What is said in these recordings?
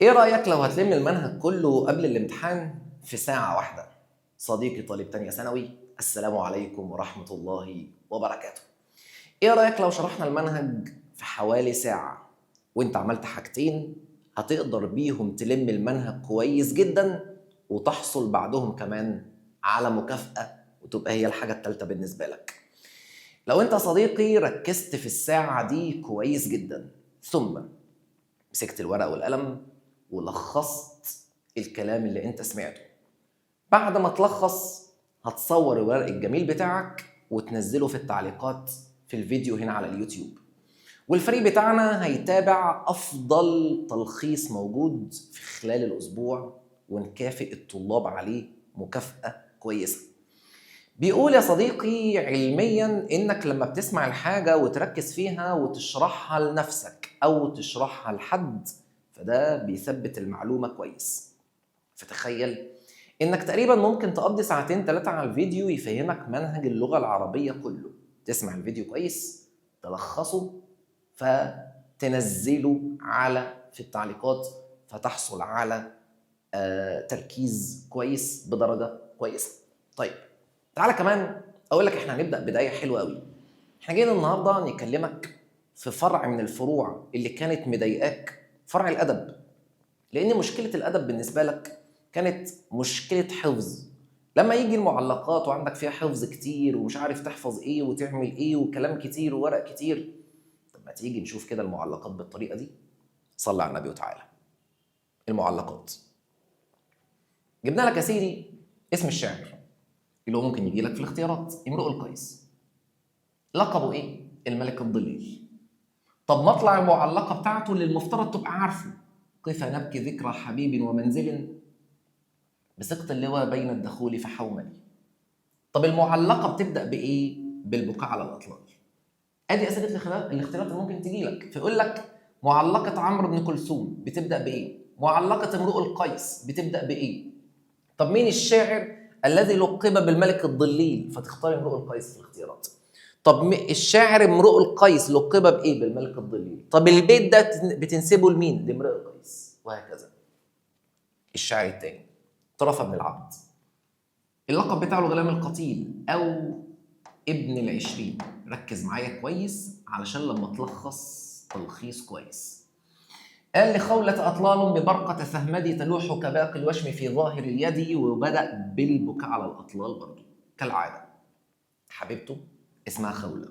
ايه رأيك لو هتلم المنهج كله قبل الامتحان في ساعة واحدة؟ صديقي طالب تانية ثانوي، السلام عليكم ورحمة الله وبركاته. ايه رأيك لو شرحنا المنهج في حوالي ساعة وانت عملت حاجتين هتقدر بيهم تلم المنهج كويس جدا وتحصل بعدهم كمان على مكافأة وتبقى هي الحاجة التالتة بالنسبة لك. لو انت صديقي ركزت في الساعة دي كويس جدا ثم مسكت الورقة والقلم ولخصت الكلام اللي انت سمعته، بعد ما تلخص هتصور الورق الجميل بتاعك وتنزله في التعليقات في الفيديو هنا على اليوتيوب، والفريق بتاعنا هيتابع أفضل تلخيص موجود في خلال الأسبوع ونكافئ الطلاب عليه مكافأة كويسة. بيقول يا صديقي علميا إنك لما بتسمع الحاجة وتركز فيها وتشرحها لنفسك أو تشرحها لحد فده بيثبت المعلومة كويس. فتخيل إنك تقريبا ممكن تقضي ساعتين 3 على الفيديو يفهمك منهج اللغة العربية كله. تسمع الفيديو كويس، تلخصه، فتنزله في التعليقات فتحصل على تركيز كويس بدرجة كويسة. طيب تعالى كمان اقول لك احنا هنبدا بدايه حلوه قوي. احنا جينا النهارده نكلمك في فرع من الفروع اللي كانت مضايقاك، فرع الادب. لان مشكله الادب بالنسبه لك كانت مشكله حفظ. لما يجي المعلقات وعندك فيها حفظ كتير ومش عارف تحفظ ايه وتعمل ايه وكلام كتير وورق كتير، طب ما تيجي نشوف كده المعلقات بالطريقه دي. صلى على النبي وتعالى. المعلقات جبنا لك يا سيدي اسم الشاعر اللي هو ممكن يجي لك في الاختيارات، امرؤ القيس. لقبه ايه؟ الملك الضليل. طب مطلع المعلقه بتاعته اللي المفترض تبقى عارفه، قف نبكي ذكرى حبيب ومنزل بسقط اللواء بين الدخول فحوملي. طب المعلقه بتبدا بايه؟ بالبكاء على الاطلال. ادي اسئله الاختيارات اللي ممكن تجي لك، فيقول لك معلقه عمرو بن كلثوم بتبدا بايه؟ معلقه امرؤ القيس بتبدا بايه؟ طب مين الشاعر الذي لقب بالملك الضليل؟ فتختار امرؤ القيس في الاختيارات. طب الشاعر امرؤ القيس لقب بايه؟ بالملك الضليل. طب البيت ده بتنسبه لمين؟ لامرؤ القيس، وهكذا. الشاعر الثاني طرفة بن العبد، اللقب بتاعه الغلام القتيل او ابن العشرين. ركز معايا كويس علشان لما تلخص تلخيص كويس. قال لخولة أطلال ببرقة فهمدي تلوح كباقي الوشم في ظاهر اليد، وبدأ بالبكاء على الأطلال برضه كالعادة. حبيبته اسمها خولة.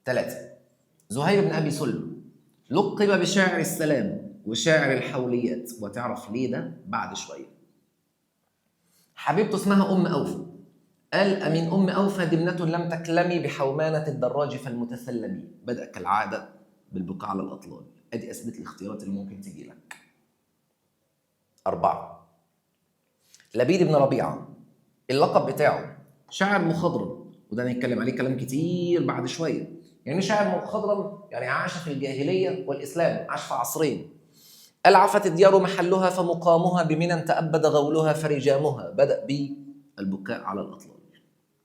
3 زهير بن أبي سلم لقب بشاعر السلام وشاعر الحوليات، وتعرف ليه ده بعد شوية. حبيبته اسمها أم أوفى. قال أمن أم أوفى دمنة لم تكلمي بحومانة الدراج فالمتسلمي. بدأ كالعادة بالبكاء على الأطلال. أدي أسئلة الاختيارات اللي ممكن تجي لك. 4 لبيد بن ربيعة، اللقب بتاعه شاعر مخضرم، وده هنتكلم عليه كلام كتير بعد شوية. يعني شاعر مخضرم يعني عاش في الجاهلية والإسلام، عاش في عصرين. قال عفت الديار محلها فمقامها بمنى تأبد غولها فرجامها. بدأ بالبكاء على الأطلال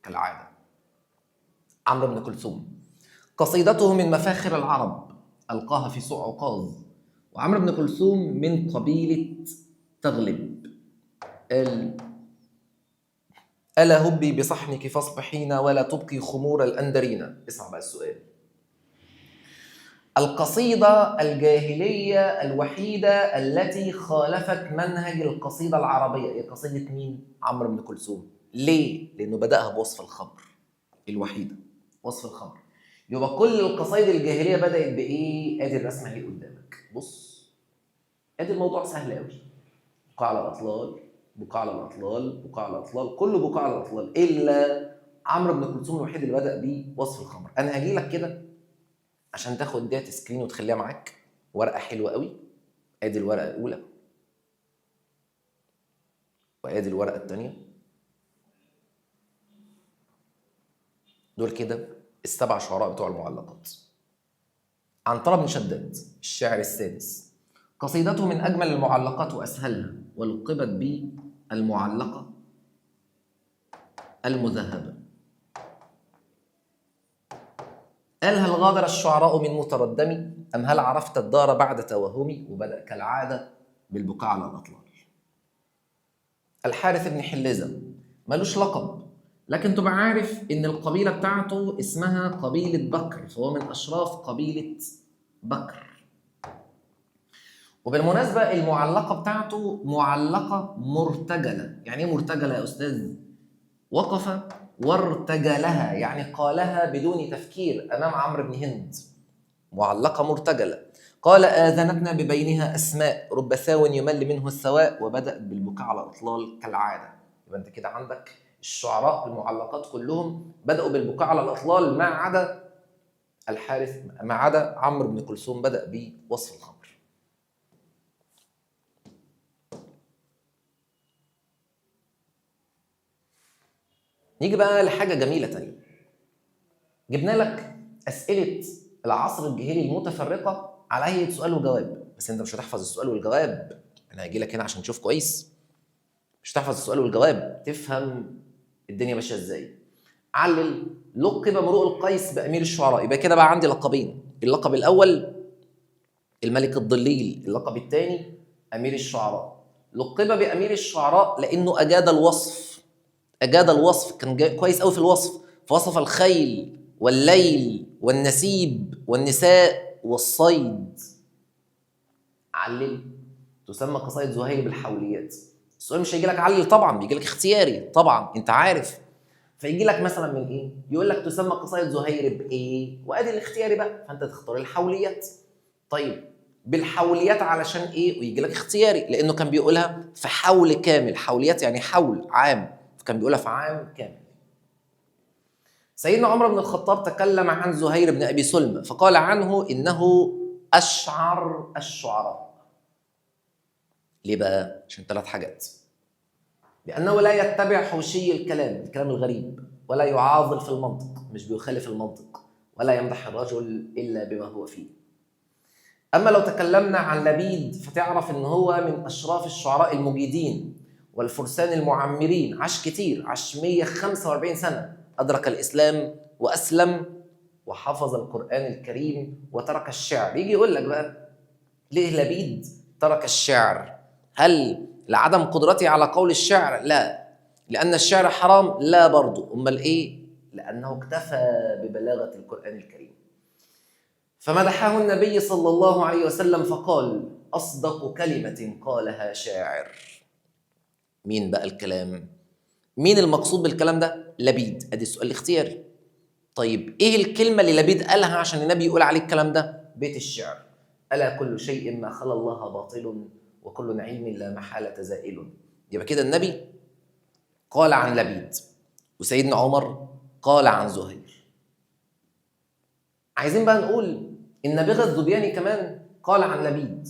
كالعادة. عمرو بن كلثوم قصيدته من مفاخر العرب ألقاها في سوق عكاظ، وعمرو بن كلثوم من قبيلة تغلب. ألا هبي بصحنك فاصبحين ولا تبقي خمور الأندرين. اسمع بقى السؤال. القصيدة الجاهلية الوحيدة التي خالفت منهج القصيدة العربية هي قصيدة مين؟ عمرو بن كلثوم. ليه؟ لأنه بدأها بوصف الخمر. الوحيدة وصف الخمر. يبقى كل القصائد الجاهلية بدأت بإيه؟ آدي الرسمة اللي قدامك. بص، آدي الموضوع سهل قوي. بكاء على الأطلال، بكاء على الأطلال، بكاء على الأطلال، كله بكاء على الأطلال إلا عمرو بن كلثوم الوحيد اللي بدأ بوصف الخمر. أنا هجي لك كده عشان تاخد ديت سكرين وتخليها معاك ورقة حلوة قوي. ادي الورقة الأولى وادي الورقة الثانية. دول كده ال7 شعراء بتوع المعلقات. عنترة بن شداد الشاعر السادس، قصيدته من أجمل المعلقات وأسهلها، ولقبت بالمعلقة المذهبة. قال هل غادر الشعراء من متردمي أم هل عرفت الدار بعد توهمي. وبدأ كالعادة بالبكاء على الأطلال. الحارث بن حلزة ملوش لقب، لكن تبقى عارف إن القبيلة بتاعته اسمها قبيلة بكر، فهو من أشراف قبيلة بكر. وبالمناسبة المعلقة بتاعته معلقة مرتجلة. يعني إيه مرتجلة يا أستاذ؟ وقف وارتجلها، يعني قالها بدون تفكير أمام عمرو بن هند. معلقة مرتجلة. قال آذنتنا ببينها أسماء، رب ثاو يمل منه الثواء، وبدأ بالبكاء على الأطلال كالعادة. يبقى أنت كده عندك الشعراء المعلقات كلهم بدأوا بالبكاء على الأطلال ما عدا الحارث، ما عدا عمرو بن كلثوم بدأ بوصف الخمر. نيجي بقى لحاجة جميلة تانية. جبنا لك أسئلة العصر الجاهلي المتفرقة على هيئة سؤال وجواب، بس أنت مش هتحفظ السؤال والجواب. أنا هاجي لك هنا عشان تشوف كويس. مش هتحفظ السؤال والجواب، تفهم الدنيا ماشية إزاي. علل. لقب امرؤ القيس بأمير الشعراء. يبقى كده بقى عندي لقبين. اللقب الأول الملك الضليل، اللقب الثاني أمير الشعراء. لقب بأمير الشعراء لأنه أجاد الوصف. أجاد الوصف، كان كويس قوي في الوصف، فوصف الخيل والليل والنسيب والنساء والصيد. علل. تسمى قصائد زهير بالحوليات. السؤال مش هيجي لك علل طبعا، بيجي لك اختياري طبعا، انت عارف. فيجي لك مثلا من ايه؟ يقول لك تسمى قصائد زهير بايه؟ وادي الاختياري بقى، فانت تختار الحوليات. طيب بالحوليات علشان ايه؟ ويجي لك اختياري لانه كان بيقولها في حول كامل. حوليات يعني حول عام، فكان بيقولها في عام كامل. سيدنا عمر بن الخطاب تكلم عن زهير بن ابي سلمى فقال عنه انه اشعر الشعراء. ليه بقى؟ عشان 3 حاجات. لأنه لا يتبع حوشي الكلام الغريب، ولا يعاضل في المنطق، مش بيخالف المنطق، ولا يمدح الرجل إلا بما هو فيه. أما لو تكلمنا عن لبيد فتعرف إن هو من أشراف الشعراء المجيدين والفرسان المعمرين. عاش كتير، عاش 145 سنة، أدرك الإسلام وأسلم وحفظ القرآن الكريم وترك الشعر. يجي يقول لك بقى ليه لبيد ترك الشعر؟ هل لعدم قدرتي على قول الشعر؟ لا. لأن الشعر حرام؟ لا برضو. أمال إيه؟ لأنه اكتفى ببلاغة القرآن الكريم. فمدحه النبي صلى الله عليه وسلم فقال أصدق كلمة قالها شاعر. مين بقى الكلام؟ مين المقصود بالكلام ده؟ لبيد. أدي السؤال الاختياري. طيب إيه الكلمة اللي لبيد قالها عشان النبي يقول عليه الكلام ده؟ بيت الشعر. ألا كل شيء ما خلا الله باطل، وكل نعيم لا محالة زائل. يبقى كده النبي قال عن لبيد، وسيدنا عمر قال عن زهير. عايزين بقى نقول النابغة الذبياني كمان قال عن لبيد.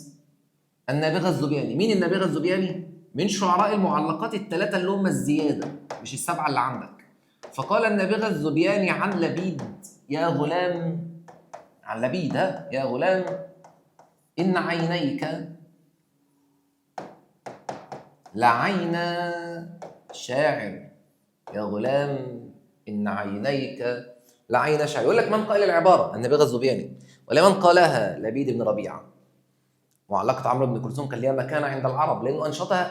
النابغة الذبياني، مين النابغة الذبياني؟ من شعراء المعلقات ال3 اللي هم الزيادة، مش ال7 اللي عندك. فقال النابغة الذبياني عن لبيد يا غلام، عن لبيد يا غلام إن عينيك لعين شاعر. يا غلام إن عينيك لعين شاعر. يقول لك من قال العبارة؟ النابغة الذبياني. ولمن قالها؟ لبيد بن ربيعة. معلقة عمرو بن كلثوم كان ليها مكانة عند العرب لأنه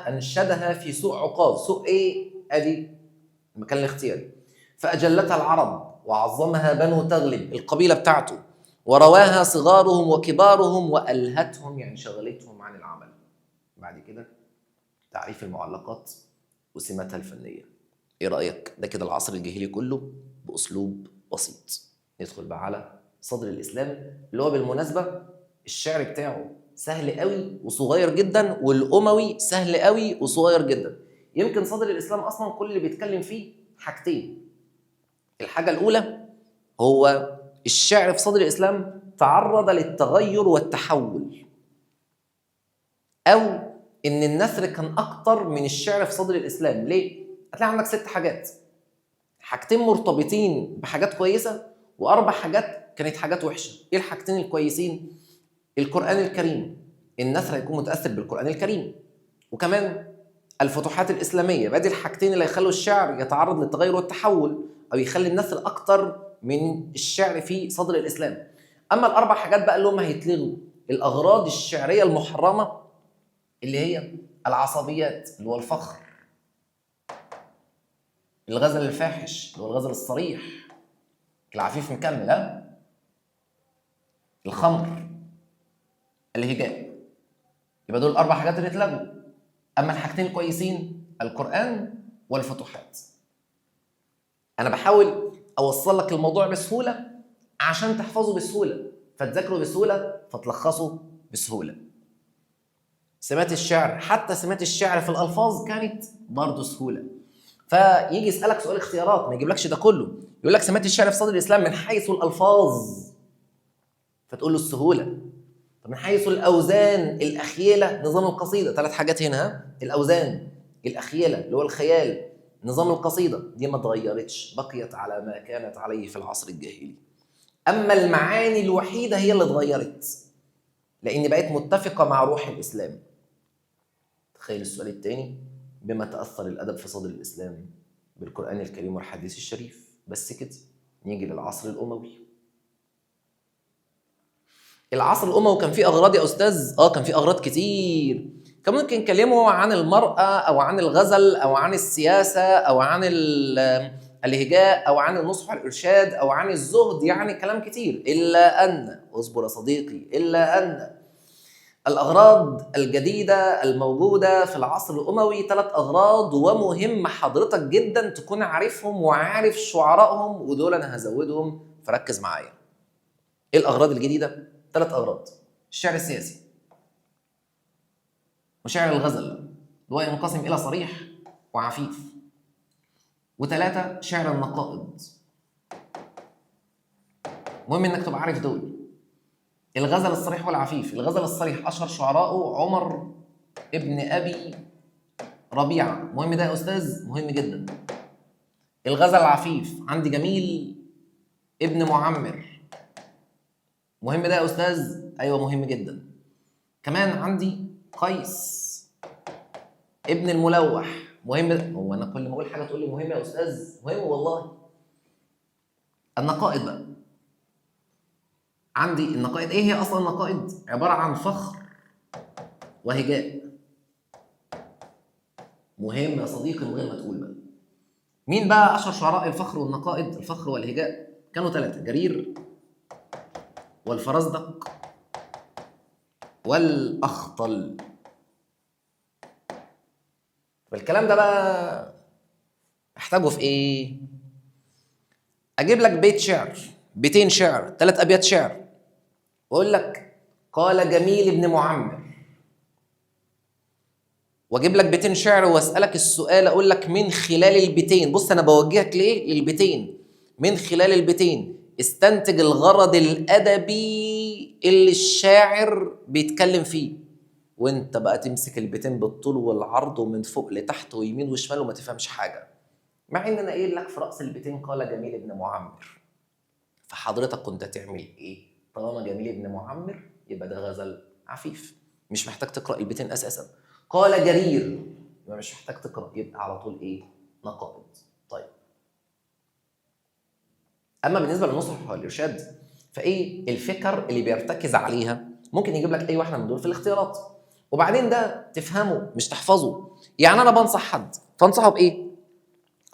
أنشدها في سوق عكاظ. سوق إيه؟ أدي المكان الاختياري. فأجلتها العرب وعظمها بنو تغلب القبيلة بتاعته، ورواها صغارهم وكبارهم وألهتهم، يعني شغلتهم عن العمل. بعد كده تعريف المعلقات وسماتها الفنية. ايه رأيك؟ ده كده العصر الجاهلي كله بأسلوب بسيط. ندخل بقى على صدر الإسلام اللي هو بالمناسبة الشعر بتاعه سهل قوي وصغير جدا، والأموي سهل قوي وصغير جدا. يمكن صدر الإسلام أصلا كل اللي بيتكلم فيه حاجتين. الحاجة الأولى هو الشعر في صدر الإسلام تعرض للتغير والتحول، أو إن النثر كان أكتر من الشعر في صدر الإسلام. ليه؟ هتلاقي عندك 6 حاجات. حاجتين مرتبطين بحاجات كويسة، و4 حاجات كانت حاجات وحشة. إيه الحاجتين الكويسين؟ القرآن الكريم، النثر هيكون متأثر بالقرآن الكريم، وكمان الفتوحات الإسلامية. بدي الحاجتين اللي يخلوا الشعر يتعرض للتغير والتحول، أو يخلي النثر أكتر من الشعر في صدر الإسلام. أما ال4 حاجات بقى اللي هم هيتلغوا: الأغراض الشعرية المحرمة، اللي هي العصبيات اللي هو الفخر، الغزل الفاحش اللي هو الغزل الصريح، العفيف مكمل، الخمر، الهجاء. يبقى دول الاربع حاجات اللي اتلغوا. اما الحاجتين الكويسين القران والفتوحات. انا بحاول اوصل لك الموضوع بسهوله عشان تحفظه بسهوله، فتذاكره بسهوله، فتلخصه بسهوله. سمات الشعر، حتى سمات الشعر في الالفاظ كانت برضه سهوله. فيجي يسالك سؤال اختيارات ما يجيبلكش ده كله، يقول لك سمات الشعر في صدر الاسلام من حيث الالفاظ، فتقول له السهوله. طب من حيث الاوزان الاخيله، نظام القصيده، 3 حاجات هنا، الاوزان، الاخيله اللي هو الخيال، نظام القصيده، دي ما اتغيرتش، بقيت على ما كانت عليه في العصر الجاهلي. اما المعاني الوحيده هي اللي اتغيرت، لان بقت متفقه مع روح الاسلام. تخيل السؤال الثاني، بما تاثر الادب في صدر الاسلام؟ بالقران الكريم والحديث الشريف. بس كده. نيجي للعصر الاموي. العصر الاموي كان فيه اغراض يا استاذ، كان فيه اغراض كتير. كان ممكن يتكلموا عن المراه او عن الغزل او عن السياسه او عن الهجاء او عن النصح والارشاد او عن الزهد، يعني كلام كتير. الا ان، اصبر يا صديقي، الا ان الاغراض الجديده الموجوده في العصر الاموي 3 اغراض، ومهم حضرتك جدا تكون عارفهم وعارف شعرائهم، ودول انا هزودهم، فركز معايا. ايه الاغراض الجديده؟ 3 اغراض: الشعر السياسي، وشعر الغزل اللي هو ينقسم الى صريح وعفيف، و3 شعر النقائض. مهم انك تبقى عارف دول. الغزل الصريح والعفيف. الغزل الصريح اشهر شعراءه عمر ابن ابي ربيعه. مهم ده يا استاذ، مهم جدا. الغزل العفيف عندي جميل ابن معمر. مهم ده يا استاذ، ايوه مهم جدا. كمان عندي قيس ابن الملوح. مهم ده. هو انا كل ما اقول حاجه تقول لي مهم يا استاذ؟ مهم والله. النقائض بقى، عندي النقائض. ايه هي اصلا النقائض؟ عباره عن فخر وهجاء. مهم يا صديقي من غير ما تقول بقى. مين بقى اشهر شعراء الفخر والنقائض؟ الفخر والهجاء كانوا 3: جرير والفرزدق والاخطل. والكلام ده بقى احتاجه في ايه؟ اجيب لك بيت شعر، بيتين شعر، 3 ابيات شعر، واقول لك قال جميل ابن معمر، واجيب لك بيتين شعر واسالك السؤال، اقول لك من خلال البيتين، بص انا بوجهك ليه للبيتين، من خلال البيتين استنتج الغرض الادبي اللي الشاعر بيتكلم فيه. وانت بقى تمسك البيتين بالطول والعرض ومن فوق لتحت ويمين وشمال وما تفهمش حاجه، مع ان انا قايل لك في راس البيتين قال جميل ابن معمر. فحضرتك كنت هتعمل ايه؟ طالما جميل ابن معمر يبقى ده غزل عفيف، مش محتاج تقرا البيتين اساسا. قال جرير يبقى مش محتاج تقرا، يبقى على طول ايه؟ نقائض. طيب، اما بالنسبه للنصح والارشاد فايه الفكر اللي بيرتكز عليها؟ ممكن يجيب لك اي واحده من دول في الاختيارات، وبعدين ده تفهمه مش تحفظه. يعني انا بنصح حد، فانصحه بايه؟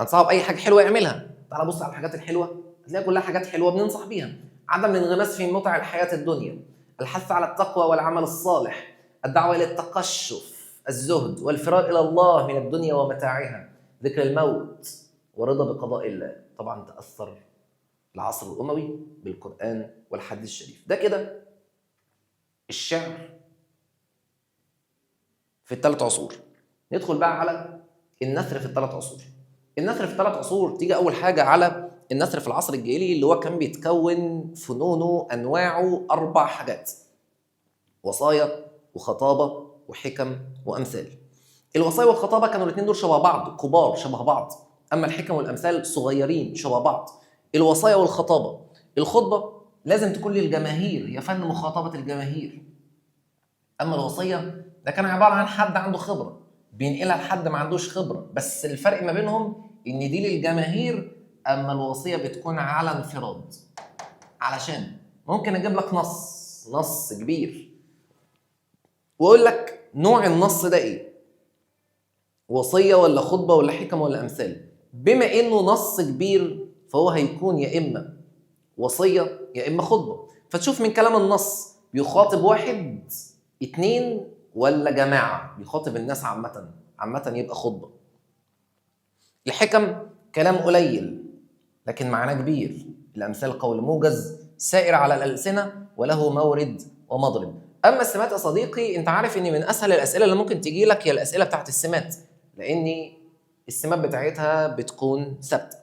انصحه باي حاجه حلوه يعملها. تعال بص على الحاجات الحلوه، هتلاقي كلها حاجات حلوه بننصح بيها. عدم الانغماس في متع الحياه الدنيا، الحث على التقوى والعمل الصالح، الدعوه الى التقشف، الزهد والفرار الى الله من الدنيا ومتاعها، ذكر الموت، ورضا بقضاء الله. طبعا تاثر العصر الاموي بالقران والحديث الشريف. ده كده الشعر في ال3 عصور. ندخل بقى على النثر في ال3 عصور. النثر في ال3 عصور، تيجي اول حاجه على النثر في العصر الجاهلي، اللي هو كان بيتكون فنونه انواعه 4 حاجات: وصايا وخطابه وحكم وامثال. الوصايا والخطابه كانوا الاثنين دول شبه بعض، كبار شبه بعض، اما الحكم والامثال صغيرين شبه بعض. الوصايا والخطابه، الخطبه لازم تكون للجماهير، هي فن مخاطبه الجماهير. اما الوصيه ده كان عباره عن حد عنده خبره بينقلها لحد ما عندوش خبره، بس الفرق ما بينهم ان دي للجماهير، اما الوصيه بتكون على انفراد. علشان ممكن اجيب لك نص كبير واقول لك نوع النص ده ايه؟ وصية ولا خطبة ولا حكم ولا أمثال؟ بما إنه نص كبير فهو هيكون يا إما وصية يا إما خطبة. فتشوف من كلام النص بيخاطب واحد، اتنين، ولا جماعة بيخاطب الناس عامة. عامة يبقى خطبة. الحكم كلام قليل لكن معناه كبير. الأمثال قول موجز سائر على الألسنة وله مورد ومضرب. أما السمات يا صديقي، أنت عارف إن من أسهل الأسئلة اللي ممكن تجي لك هي الأسئلة بتاعت السمات، لأن السمات بتاعتها بتكون ثابتة.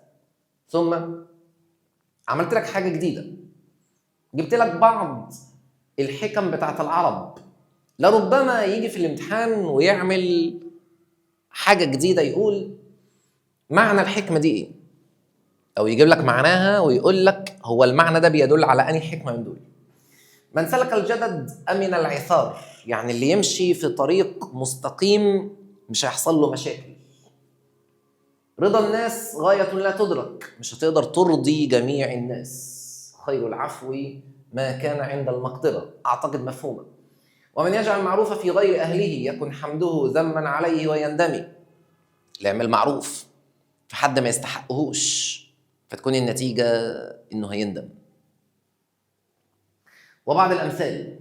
ثم عملت لك حاجة جديدة، جبت لك بعض الحكم بتاعت العرب. لربما يجي في الامتحان ويعمل حاجة جديدة، يقول معنى الحكمة دي إيه؟ أو يجيب لك معناها ويقول لك هو المعنى ده بيدل على أنهي حكمة من دول. من سلك الجدد أمن العثار، يعني اللي يمشي في طريق مستقيم مش هيحصل له مشاكل. رضا الناس غاية لا تدرك، مش هتقدر ترضي جميع الناس. خير العفو ما كان عند المقدرة، أعتقد مفهومة. ومن يجعل المعروف في غير أهله يكن حمده ذما عليه ويندمي. اللي يعمل معروف في حد ما يستحقهوش فتكون النتيجة إنه هيندم. وبعض الأمثال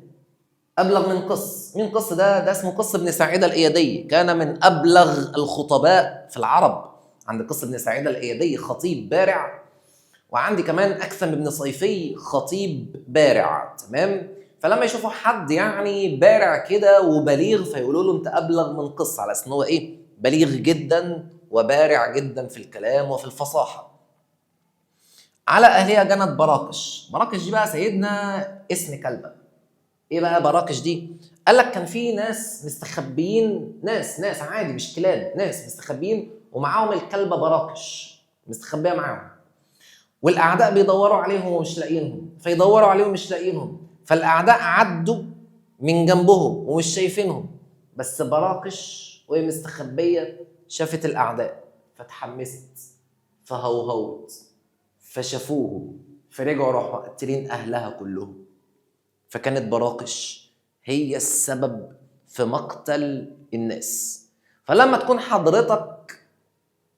أبلغ من قص. مين قص ده اسمه قص بن ساعدة الإيادي، كان من أبلغ الخطباء في العرب. عند قص بن ساعدة الإيادي خطيب بارع، وعندي كمان أكثم بن صيفي خطيب بارع. تمام؟ فلما يشوفوا حد يعني بارع كده وبليغ فيقولوا له أنت أبلغ من قص، على أساس إن هو إيه؟ بليغ جدا وبارع جدا في الكلام وفي الفصاحة. على أهلها جنت براقش. براقش دي بقى سيدنا اسم كلبة. ايه بقى براقش دي؟ قال لك كان في ناس مستخبيين، ناس عادي مش كلاب، ناس مستخبيين ومعاهم الكلبة براقش مستخبية معاهم، والأعداء بيدوروا عليهم ومش لاقيينهم، فيدوروا عليهم ومش لاقيينهم، فالأعداء عدوا من جنبهم ومش شايفينهم، بس براقش وهي مستخبية شافت الأعداء فتحمست فهوهوت فشافوه فرجعوا راحوا قاتلين أهلها كلهم. فكانت براقش هي السبب في مقتل الناس. فلما تكون حضرتك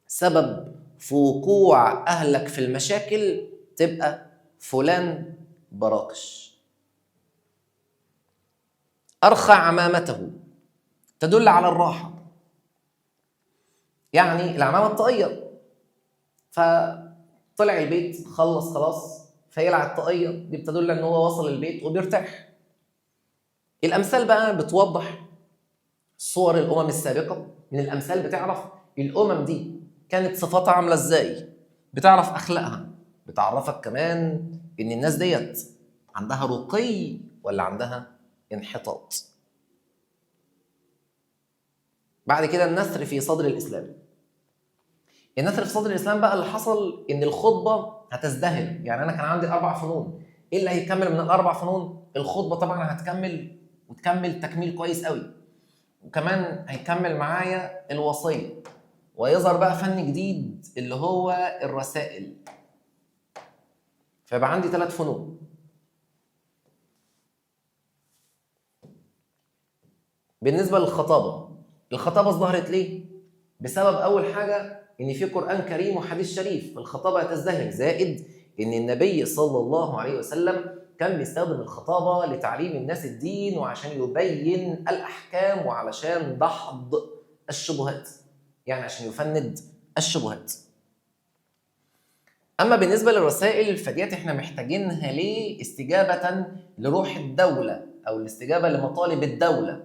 سبب في وقوع أهلك في المشاكل تبقى فلان براقش. أرخى عمامته تدل على الراحة، يعني العمامة الطاقية، فطلع البيت خلص خلاص فيلعب الطاقية دي بتدل ان هو وصل البيت وبيرتاح. الامثال بقى بتوضح صور الامم السابقة. من الامثال بتعرف الامم دي كانت صفاتها عاملة ازاي، بتعرف اخلاقها، بتعرفك كمان ان الناس ديت عندها رقي ولا عندها انحطاط. بعد كده النثر في صدر الاسلام. النثر في صدر الاسلام بقى اللي حصل ان الخطبه هتزدهر. يعني انا كان عندي 4 فنون، ايه اللي هيكمل من ال4 فنون؟ الخطبه طبعا هتكمل وتكمل تكميل كويس قوي، وكمان هيكمل معايا الوصيه، ويظهر بقى فن جديد اللي هو الرسائل. فيبقى عندي 3 فنون. بالنسبه للخطابه، الخطابه ظهرت ليه؟ بسبب اول حاجه ان في قرآن كريم وحديث شريف، فالخطابه هتزدهر، زائد ان النبي صلى الله عليه وسلم كان بيستخدم الخطابه لتعليم الناس الدين وعشان يبين الاحكام وعلشان دحض الشبهات، يعني عشان يفند الشبهات. اما بالنسبه للرسائل فديت احنا محتاجينها ليه؟ استجابه لروح الدوله او الاستجابه لمطالب الدوله،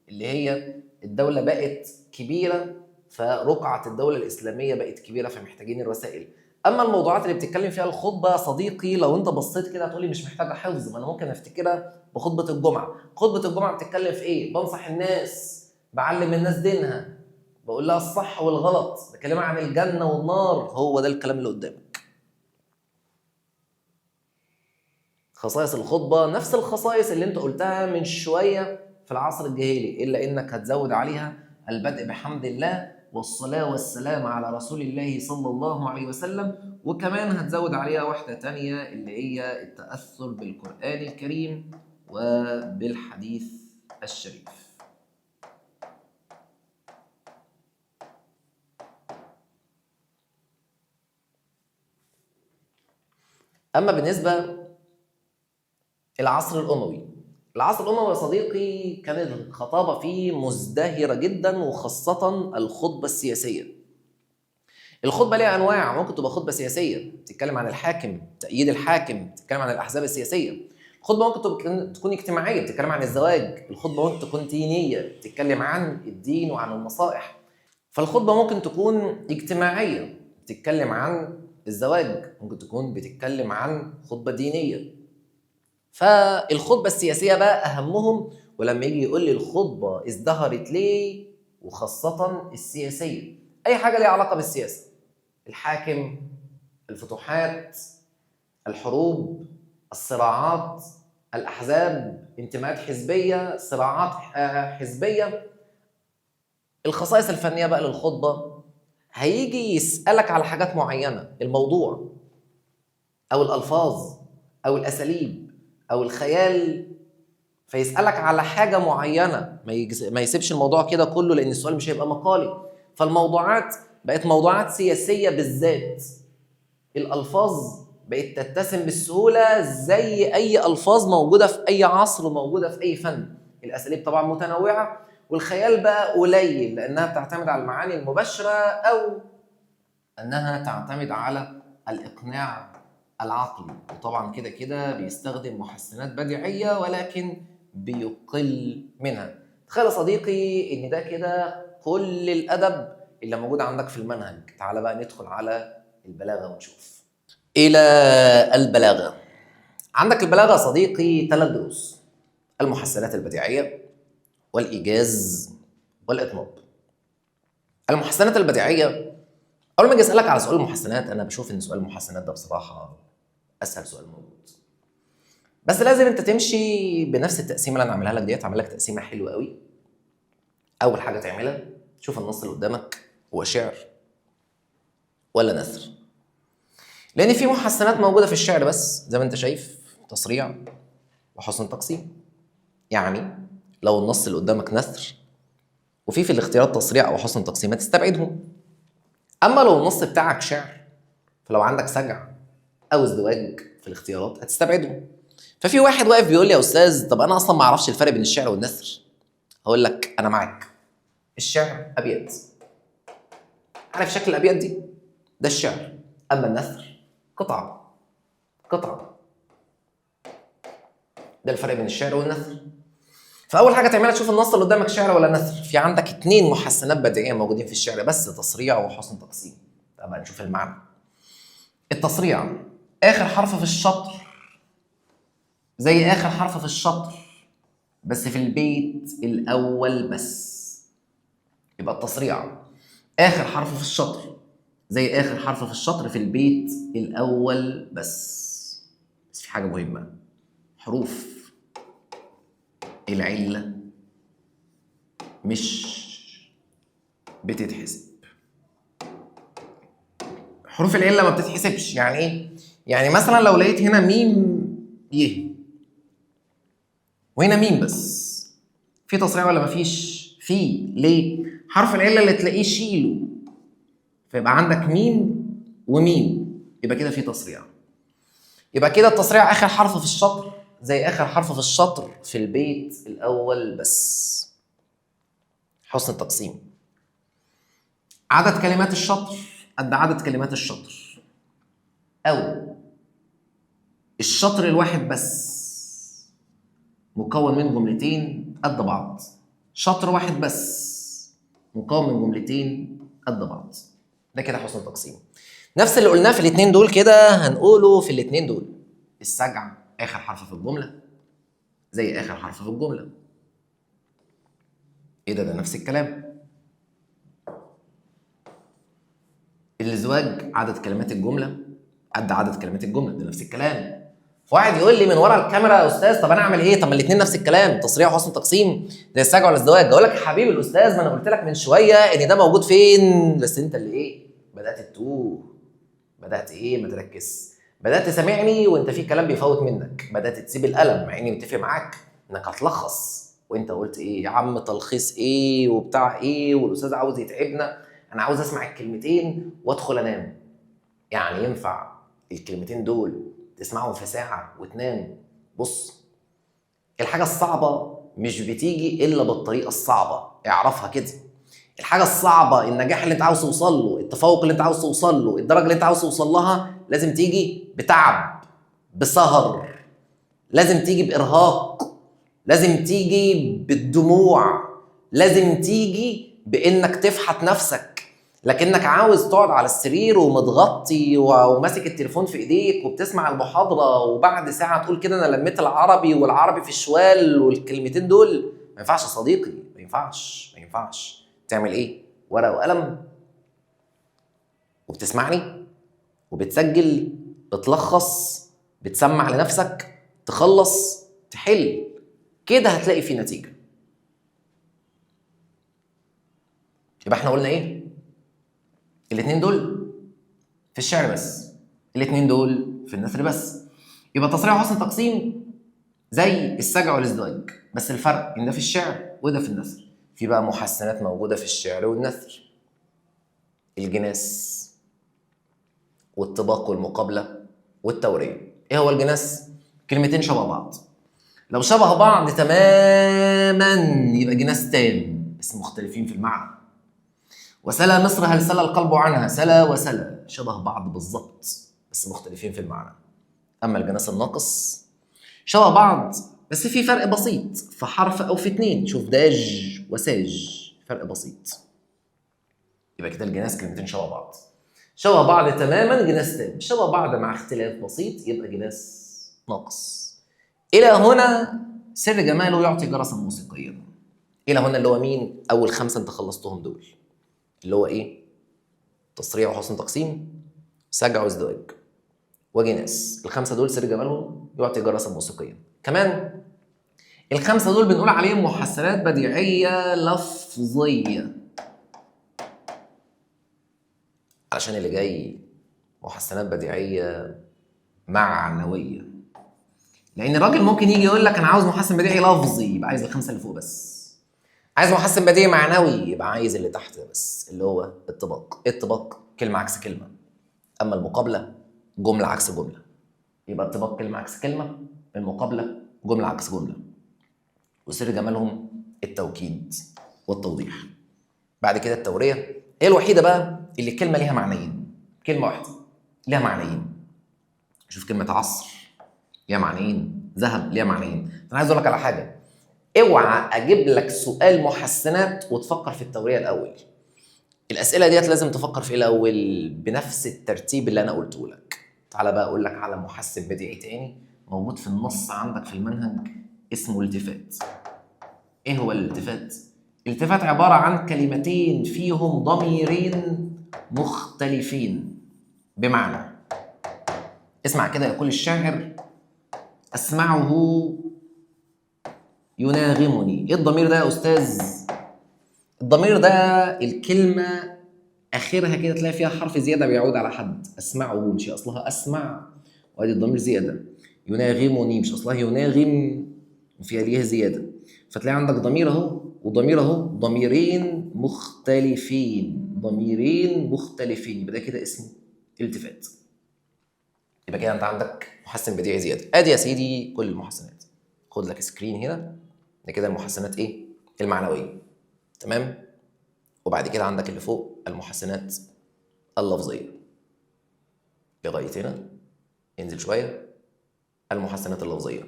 اللي هي الدوله بقت كبيره فرقعة الدولة الإسلامية بقت كبيرة فمحتاجين الرسائل. أما الموضوعات اللي بتتكلم فيها الخطبة صديقي، لو أنت بصيت كده هتقولي مش محتاجة حفظ، ما أنا ممكن أفتكرها بخطبة الجمعة. خطبة الجمعة بتتكلم في إيه؟ بنصح الناس، بعلم الناس دينها، بقول لها الصح والغلط، بكلمها عن الجنة والنار. هو ده الكلام اللي قدامك. خصائص الخطبة نفس الخصائص اللي أنت قلتها من شوية في العصر الجاهلي، إلا إنك هتزود عليها البدء بحمد الله والصلاة والسلام على رسول الله صلى الله عليه وسلم، وكمان هتزود عليها واحدة تانية اللي هي التأثر بالقرآن الكريم وبالحديث الشريف. اما بالنسبه العصر الاموي، العصر الاموي يا صديقي كانت الخطابه فيه مزدهره جدا، وخاصه الخطبه السياسيه. الخطبه ليها انواع، ممكن تبقى خطبه سياسيه بتتكلم عن الحاكم، تأييد الحاكم، بتتكلم عن الاحزاب السياسيه. الخطبه ممكن تكون اجتماعيه، بتتكلم عن الزواج. الخطبه ممكن تكون دينيه، بتتكلم عن الدين وعن النصائح. فالخطبه ممكن تكون اجتماعيه، بتتكلم عن الزواج. ممكن تكون بتتكلم عن خطبه دينيه. فالخطبه السياسيه بقى اهمهم، ولما يجي يقول لي الخطبه ازدهرت ليه، وخاصه السياسيه، اي حاجه ليها علاقه بالسياسه، الحاكم، الفتوحات، الحروب، الصراعات، الأحزاب، انتماءات حزبية، صراعات حزبية. الخصائص الفنية بقى للخطبة، هيجي يسألك على حاجات معينة، الموضوع أو الألفاظ أو الأساليب أو الخيال، فيسألك على حاجة معينة، ما يسيبش الموضوع كده كله، لأن السؤال مش هيبقى مقالي. فالموضوعات بقت موضوعات سياسية بالذات. الألفاظ بقت تتسم بالسهولة زي أي ألفاظ موجودة في أي عصر وموجودة في أي فن. الأساليب طبعا متنوعة، والخيال بقى قليل لأنها بتعتمد على المعاني المباشرة، أو أنها تعتمد على الإقناع العقلي. وطبعا كده كده بيستخدم محسنات بديعية، ولكن بيقل منها. تخيل يا صديقي إن ده كده كل الأدب اللي موجود عندك في المنهج. تعال بقى ندخل على البلاغة ونشوف. إلى البلاغة. عندك البلاغة يا صديقي 3 دروس: المحسنات البديعية، والإيجاز، والإطناب. المحسنات البديعية، أول ما أجي أسألك على سؤال المحسنات، أنا بشوف إن سؤال المحسنات ده بصراحة أسهل سؤال موجود. بس لازم أنت تمشي بنفس التقسيمة اللي أنا عاملها لك ديت. عامل لك تقسيمة حلوة قوي. أول حاجة تعملها، شوف النص اللي قدامك هو شعر ولا نثر. لأن في محسنات موجودة في الشعر بس، زي ما أنت شايف، تصريع وحسن تقسيم. يعني لو النص اللي قدامك نثر وفي الاختيارات تصريع او حسن تقسيم، تستبعدهم. اما لو النص بتاعك شعر، فلو عندك سجع او ازدواج في الاختيارات هتستبعدهم. ففي واحد واقف بيقول لي يا استاذ، طب انا اصلا ما اعرفش الفرق بين الشعر والنثر. هقول لك انا معاك. الشعر ابيات، عارف شكل الابيات دي؟ ده الشعر. اما النثر قطعه قطعه. ده الفرق بين الشعر والنثر. فاول حاجه تعملها تشوف النص اللي قدامك شعر ولا نثر. في عندك 2 محسنات بديعيه موجودين في الشعر بس، تصريع وحسن تقسيم. طبعا نشوف المعنى. التصريع اخر حرف في الشطر زي اخر حرف في الشطر بس في البيت الاول بس. يبقى التصريع اخر حرف في الشطر زي اخر حرف في الشطر في البيت الاول بس. بس في حاجه مهمه: حروف العله مش بتتحسب. حروف العله ما بتتحسبش. يعني ايه؟ يعني مثلا لو لقيت هنا ميم ي وهنا ميم بس، في تصريع ولا مفيش؟ في. ليه؟ حرف العله اللي تلاقيه شيله، فيبقى عندك ميم وميم، يبقى كده في تصريع. يبقى كده التصريع اخر حرف في الشطر زي اخر حرف في الشطر في البيت الاول بس. حسن التقسيم: عدد كلمات الشطر قد عدد كلمات الشطر، او الشطر الواحد بس مكون من جملتين قد بعض. شطر واحد بس مكون من جملتين قد بعض. ده كده حسن تقسيم. نفس اللي قلناه في الاثنين دول كده هنقوله في الاثنين دول. السجع اخر حرف في الجمله زي اخر حرف في الجمله. ايه ده نفس الكلام. الازواج عدد كلمات الجمله قد عدد كلمات الجمله، ده نفس الكلام. واحد يقول لي من ورا الكاميرا يا استاذ، طب انا اعمل ايه؟ طب ما الاثنين نفس الكلام، تصريع وحسن تقسيم زي السجع والازدواج. اقول لك يا حبيبي الاستاذ، ما انا قلت لك من شويه ان ده موجود فين، بس انت اللي ايه؟ بدات تتوه. بدات ايه؟ ما تركز. بدات تسامعني وانت في كلام بيفوت منك. بدات تسيب القلم مع اني متفق معاك انك هتلخص، وانت قلت ايه يا عم؟ تلخيص ايه وبتاع ايه، والاستاذ عاوز يتعبنا. انا عاوز اسمع الكلمتين وادخل انام. يعني ينفع الكلمتين دول تسمعهم في ساعه وتنام. بص، الحاجه الصعبه مش بتيجي الا بالطريقه الصعبه، اعرفها كده. الحاجه الصعبه، النجاح اللي انت عاوز توصل له، التفوق اللي انت عاوز توصل له، الدرجه اللي انت عاوز توصل لها، لازم تيجي بتعب، بسهر، لازم تيجي بارهاق، لازم تيجي بالدموع، لازم تيجي بانك تفحت نفسك. لكنك عاوز تقعد على السرير ومتغطي وماسك التليفون في ايديك وبتسمع المحاضره وبعد ساعه تقول كده انا لميت العربي والعربي في الشوال والكلمتين دول، ما ينفعش يا صديقي، ما ينفعش، ما ينفعش. تعمل ايه؟ ورقه وقلم وبتسمعني وبتسجل، بتلخص، بتسمع لنفسك، تخلص، تحل، كده هتلاقي في نتيجه. يبقى احنا قلنا ايه؟ الاثنين دول في الشعر بس، الاثنين دول في النثر بس. يبقى تصريع وحسن تقسيم زي السجع والازدواج، بس الفرق ان ده في الشعر وده في النثر. في بقى محسنات موجوده في الشعر والنثر، الجناس والطباق والمقابله والتوريه. ايه هو الجناس؟ كلمتين شبه بعض، لو شبه بعض تماما يبقى جناس تام، بس مختلفين في المعنى. وسلا مصر هل سلا القلب عنها، سلا وسلا شبه بعض بالظبط بس مختلفين في المعنى. اما الجناس الناقص شبه بعض بس في فرق بسيط في حرف او في اتنين، شوف داج وساج، فرق بسيط. يبقى كده الجناس كلمتين شبه بعض، شبه بعض تماما جناس تام، شبه بعض مع اختلاف بسيط يبقى جناس ناقص. الى هنا سر جماله يعطي جرسا موسيقيا. الى هنا اللي هو مين؟ اول خمسه انت خلصتهم دول، اللي هو ايه؟ تصريع وحسن تقسيم، سجع وازدواج، وجناس. الخمسه دول سر جمالهم يعطي جرسا موسيقيا. كمان الخمسه دول بنقول عليهم محسنات بديعيه لفظيه، علشان اللي جاي محسنات بديعيه معنويه. لان الراجل ممكن يجي يقول لك انا عاوز محسن بديعي لفظي، يبقى عايز الخمسه اللي فوق بس. عايز محسن بديعي معنوي، يبقى عايز اللي تحت بس، اللي هو الطباق. الطباق كلمه عكس كلمه، اما المقابله جمله عكس جمله. يبقى الطباق كلمه عكس كلمه، المقابله جمله عكس جمله. وسر جمالهم التوكيد والتوضيح. بعد كده التوريه، هي الوحيده بقى اللي الكلمه ليها معنيين، كلمه واحده ليها معنيين. شوف كلمه عصر ليها معنيين، ذهب ليها معنيين. انا عايز اقول لك على حاجه، اوعى اجيب لك سؤال محسنات وتفكر في التوريه الاول. الاسئله ديت لازم تفكر في الاول بنفس الترتيب اللي انا قلته لك. تعالى بقى اقول لك على محسن بديعي تاني موجود في النص عندك في المنهج، اسمه التفات. ايه هو الالتفات؟ الالتفات عباره عن كلمتين فيهم ضميرين مختلفين. بمعنى، اسمع كده، يقول الشاعر اسمعه يناغمني. ايه الضمير ده يا استاذ؟ الضمير ده الكلمه اخرها كده تلاقي فيها حرف زياده بيعود على حد. اسمعه مش اصلها اسمع، وادي الضمير زياده. يناغمني مش اصلها يناغم وفيها ليه زياده، فتلاقي عندك ضمير اهو وضمير اهو، ضميرين مختلفين، ضميرين مختلفين، يبقى ده كده اسمه التفات. يبقى كده انت عندك محسن بديعي زياده. ادي يا سيدي كل المحسنات، خد لك سكرين هنا، ده كده المحسنات ايه؟ المعنويه. تمام؟ وبعد كده عندك اللي فوق المحسنات اللفظيه. لغايه هنا انزل شويه، المحسنات اللفظيه.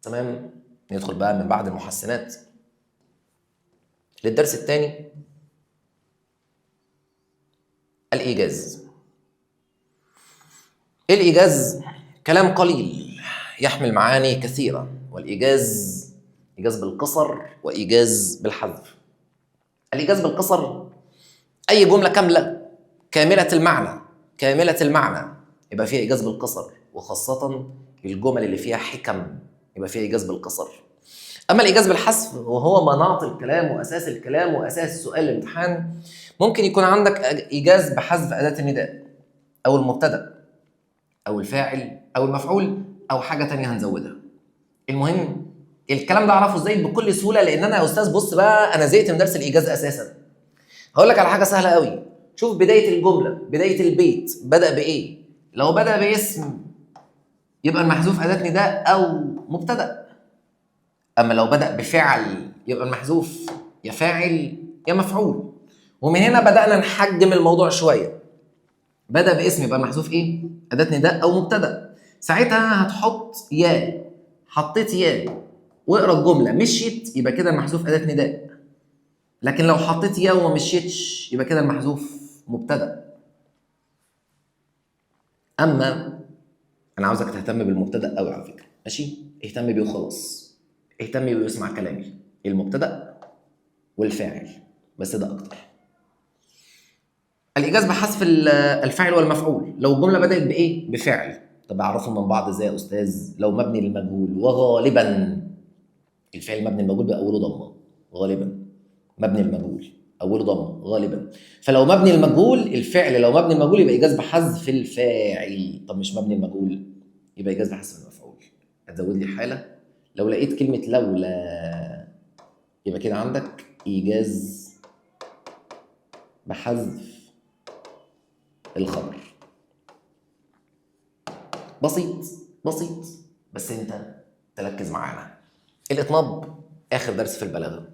تمام؟ ندخل بقى من بعد المحسنات للدرس الثاني، الايجاز. الايجاز كلام قليل يحمل معاني كثيره، والايجاز ايجاز بالقصر وايجاز بالحذف. الايجاز بالقصر اي جمله كامله كامله المعنى، كامله المعنى يبقى فيها ايجاز بالقصر، وخاصه الجمل اللي فيها حكم يبقى فيها ايجاز بالقصر. اما الايجاز بالحذف وهو مناط الكلام واساس الكلام واساس سؤال الامتحان، ممكن يكون عندك ايجاز بحذف اداه النداء او المبتدا او الفاعل او المفعول او حاجه تانية هنزودها. المهم الكلام ده اعرفه ازاي بكل سهوله، لان انا يا استاذ بص بقى انا زهقت من درس الايجاز اساسا. هقول لك على حاجه سهله قوي. شوف بدايه الجمله، بدايه البيت بدا بايه؟ لو بدا باسم يبقى المحذوف أداة نداء أو مبتدأ. أما لو بدأ بفعل يبقى المحذوف يا فاعل يا مفعول. ومن هنا بدأنا نحجم الموضوع شوية. بدأ باسم يبقى المحذوف إيه؟ أداة نداء أو مبتدأ. ساعتها هتحط يا، حطيت يا واقرا الجملة مشيت يبقى كده المحذوف أداة نداء. لكن لو حطيت يا وما مشيتش يبقى كده المحذوف مبتدأ. أما أنا عاوزك تهتم بالمبتدأ قوي على فكرة، ماشي؟ اهتم بيه وخلاص. اهتم بيه واسمع كلامي. المبتدأ والفاعل، بس ده أكتر. الإيجاز بحذف الفاعل والمفعول. لو الجملة بدأت بإيه؟ بفعل. طب أعرفهم من بعض إزاي يا أستاذ؟ لو مبني للمجهول، وغالبا الفعل مبني للمجهول بأوله ضمة. غالبا مبني للمجهول أوله ضمة غالبا. فلو مبني للمجهول الفعل، لو مبني للمجهول يبقى إيجاز بحذف الفاعل. طب مش مبني للمجهول يبقى إيجاز بحذف المفعول. هتزود لي حالة. لو لقيت كلمة لولا يبقى كده عندك إيجاز بحذف الخبر. بسيط بسيط، بس انت تركز معانا. الاطناب اخر درس في البلاغه.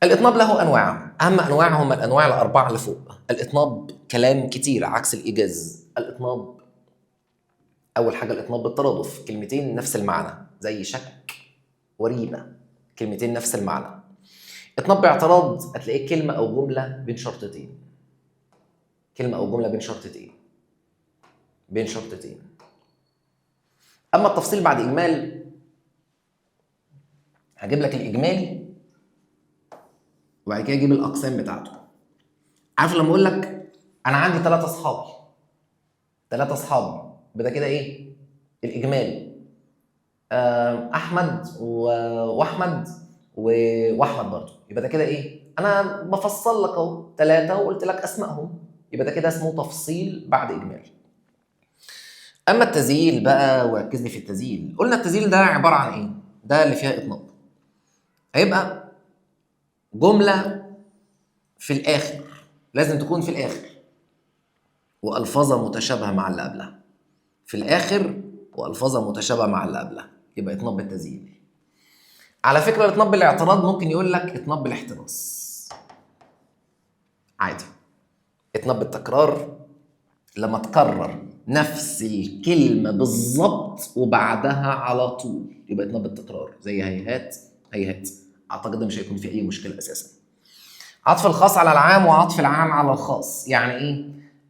الاطناب له انواع، اهم انواع هم الانواع الاربعه اللي فوق. الاطناب كلام كتير عكس الايجاز. الاطناب اول حاجه الاطناب بالترادف، كلمتين نفس المعنى زي شك وريبه، كلمتين نفس المعنى. اطناب باعتراض هتلاقيه كلمه او جمله بين شرطتين. كلمه او جمله بين شرطتين. بين شرطتين. اما التفصيل بعد اجمال هجيب لك الاجمالي وبعد كده اجيب الاقسام بتاعته. عارف لما اقول لك انا عندي 3 اصحابي، 3 اصحابي يبقى ده كده ايه؟ الاجمالي. احمد واحمد واحمد برضه، يبقى ده كده ايه؟ انا بفصل لك اهو 3 وقلت لك اسمائهم، يبقى ده كده اسمه تفصيل بعد اجمالي. اما التذييل بقى، وركز لي في التذييل. قلنا التذييل ده عباره عن ايه؟ ده اللي فيها اطناب. هيبقى جمله في الاخر، لازم تكون في الاخر والفاظها متشابهه مع اللي قبلها. في الاخر والفاظها متشابهه مع اللي قبلها، يبقى اطناب بالتذييل. على فكره الاطناب بالاعتراض ممكن يقول لك اطناب بالاحتراس عادي. اطناب بالتكرار لما تكرر نفس الكلمه بالظبط وبعدها على طول يبقى اطناب بالتكرار، زي هيهات هيهات. اعتقد ده مش هيكون في اي مشكله اساسا. عطف الخاص على العام وعطف العام على الخاص. يعني ايه؟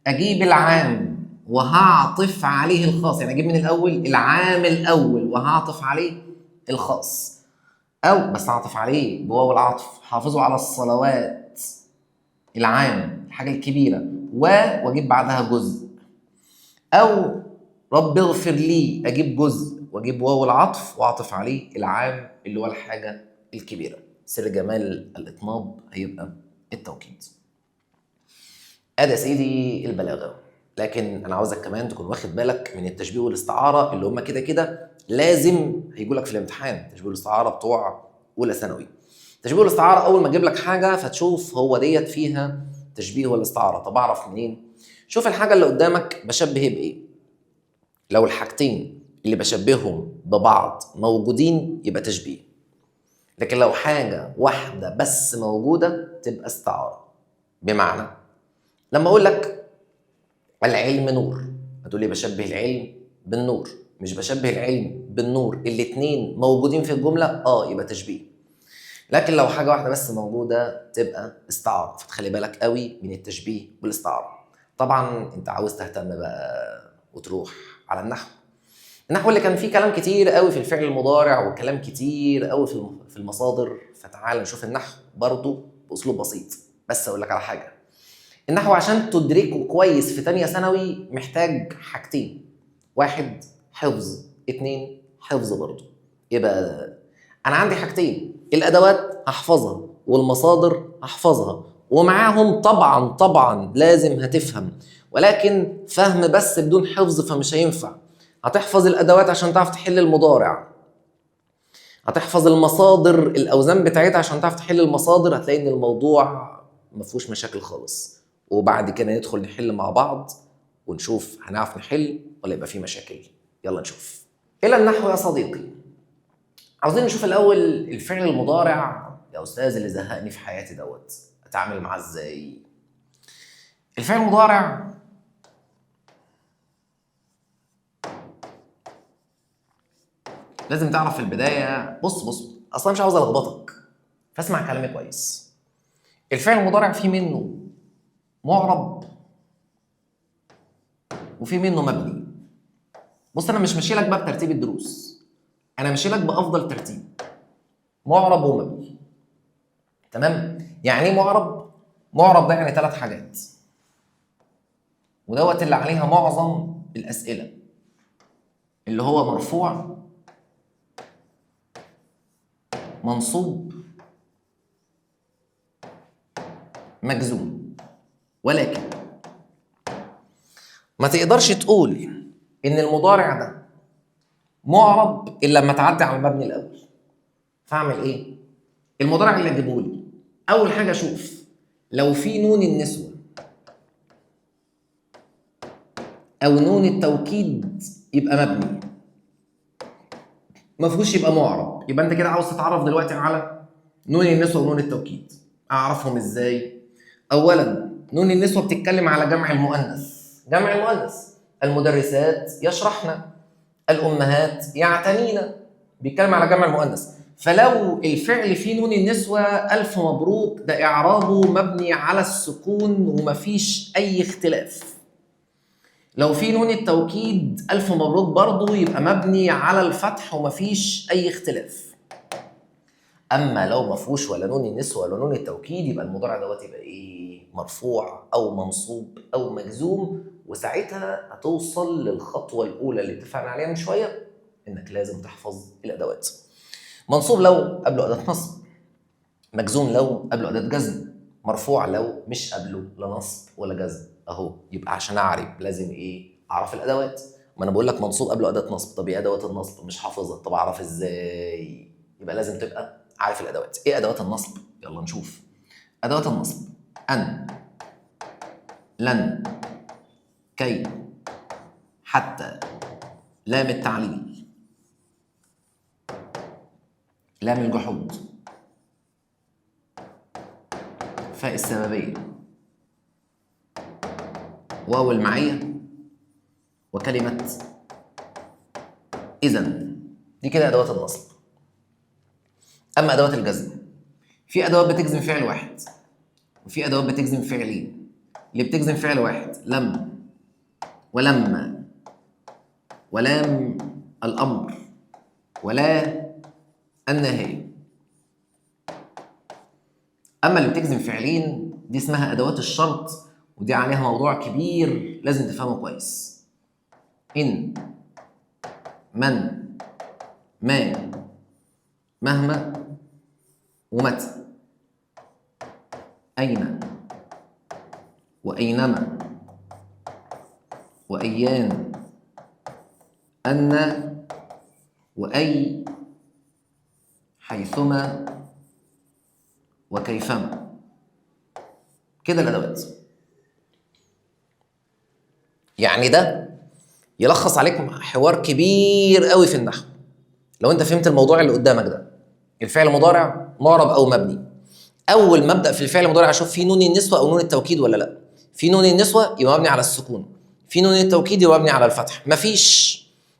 اجيب العام وهعطف عليه الخاص، يعني اجيب من الاول العام الاول وهعطف عليه الخاص. او بس هعطف عليه بواو العطف، حافظوا على الصلوات، العام الحاجه الكبيره، واجيب بعدها جزء. او رب اغفر لي، اجيب جزء واجيب واو العطف واعطف عليه العام اللي هو الحاجه الكبيره. سر جمال الاطناب هيبقى التوكيد. ادي يا سيدي البلاغه. لكن انا عاوزك كمان تكون واخد بالك من التشبيه والاستعاره اللي هم كده كده لازم هيجوا لك في الامتحان. تشبيه والاستعاره بتوع اولى ثانوي. تشبيه والاستعاره اول ما اجيب لك حاجه فتشوف هو ديت فيها تشبيه ولا استعاره. طب اعرف منين؟ شوف الحاجه اللي قدامك بشبه بايه. لو الحاجتين اللي بشبههم ببعض موجودين يبقى تشبيه. لكن لو حاجه واحده بس موجوده تبقى استعاره. بمعنى لما اقول لك العلم نور هتقول لي بشبه العلم بالنور، مش بشبه العلم بالنور. الاثنين موجودين في الجمله يبقى تشبيه. لكن لو حاجه واحده بس موجوده تبقى استعاره. فتخلي بالك قوي من التشبيه والاستعاره. طبعا انت عاوز تهتم بقى وتروح على النحو. النحو اللي كان فيه كلام كتير قوي في الفعل المضارع وكلام كتير قوي في المصادر. فتعال نشوف النحو برضه باسلوب بسيط. بس اقول لك على حاجه، النحو عشان تدركه كويس في تانية ثانوي محتاج حاجتين. 1 حفظ، 2 حفظ برضه. يبقى انا عندي حاجتين، الادوات هحفظها والمصادر هحفظها، ومعاهم طبعا لازم هتفهم، ولكن فهم بس بدون حفظ فمش هينفع. هتحفظ الادوات عشان تعرف تحل المضارع، هتحفظ المصادر الاوزان بتاعتها عشان تعرف تحل المصادر. هتلاقي ان الموضوع ما فيهوش مشاكل خالص. وبعد كده ندخل نحل مع بعض ونشوف هنعرف نحل ولا يبقى فيه مشاكل. يلا نشوف. الى النحو يا صديقي. عاوزين نشوف الاول الفعل المضارع يا استاذ اللي زهقني في حياتي دوت، اتعامل معاه ازاي؟ الفعل المضارع لازم تعرف في البدايه. بص اصلا مش عاوز الخبطك، فاسمع كلامي كويس. الفعل المضارع في منه معرب وفي منه مبني. بص انا مش ماشي لك بقى بترتيب الدروس، انا ماشي لك بافضل ترتيب، معرب ومبني. تمام؟ يعني ايه معرب؟ معرب ده يعني 3 حاجات، ودوت اللي عليها معظم الاسئله، اللي هو مرفوع، منصوب، مجزوم. ولكن ما تقدرش تقول ان المضارع ده معرب الا لما تعدي على المبني الاول. فاعمل ايه؟ المضارع اللي اجيبه لي اول حاجه اشوف لو في نون النسوه او نون التوكيد يبقى مبني، ما فيهوش يبقى معرب. يبقى انت كده عاوز تتعرف دلوقتي على نون النسوه ونون التوكيد. اعرفهم ازاي؟ اولا نون النسوه بتتكلم على جمع المؤنث. جمع المؤنث المدرسات يشرحن، الامهات يعتنين، بيتكلم على جمع المؤنث. فلو الفعل فيه نون النسوه الف مبروك، ده اعرابه مبني على السكون ومفيش اي اختلاف. لو في نون التوكيد الف مبروك برضه يبقى مبني على الفتح ومفيش اي اختلاف. اما لو ما فيهوش ولا نون النسوه ولا نون التوكيد يبقى المضارع دوت يبقى ايه؟ مرفوع او منصوب او مجزوم. وساعتها هتوصل للخطوه الاولى اللي اتفقنا عليها من شويه، انك لازم تحفظ الادوات. منصوب لو قبله اداه نصب، مجزوم لو قبله اداه جزم، مرفوع لو مش قبله لا نصب ولا جزم. اهو يبقى عشان اعرف لازم ايه؟ اعرف الادوات. ما انا بقول لك منصوب قبله اداه نصب، طب ايه ادوات النصب؟ مش حافظها، طب اعرف ازاي؟ يبقى لازم تبقى عارف الادوات. ايه ادوات النصب؟ يلا نشوف. ادوات النصب: ان، لن، كي، حتى، لام التعليل، لام الجحود، فاء السببيه، واو المعيه، وكلمه اذا. دي كده ادوات النصب. اما ادوات الجزم، في ادوات بتجزم فعل واحد وفي ادوات بتجزم فعلين. اللي بتجزم فعل واحد لم، ولما، ولام الامر، ولا النهايه. اما اللي بتجزم فعلين دي اسمها ادوات الشرط، ودي عليها موضوع كبير لازم تفهمه كويس. ان، من، ما، مهما، ومتى، اين، واينما، وايان، ان، واي، حيثما، وكيفما. كده الادوات. يعني ده يلخص عليك حوار كبير قوي في النحو لو انت فهمت الموضوع اللي قدامك ده. الفعل مضارع معرب او مبني. اول ما ابدا في الفعل المضارع اشوف فيه نون النسوه او نون التوكيد ولا لا. في نون النسوه يبقى مبني على السكون، في نون التوكيد يبقى مبني على الفتح. مفيش،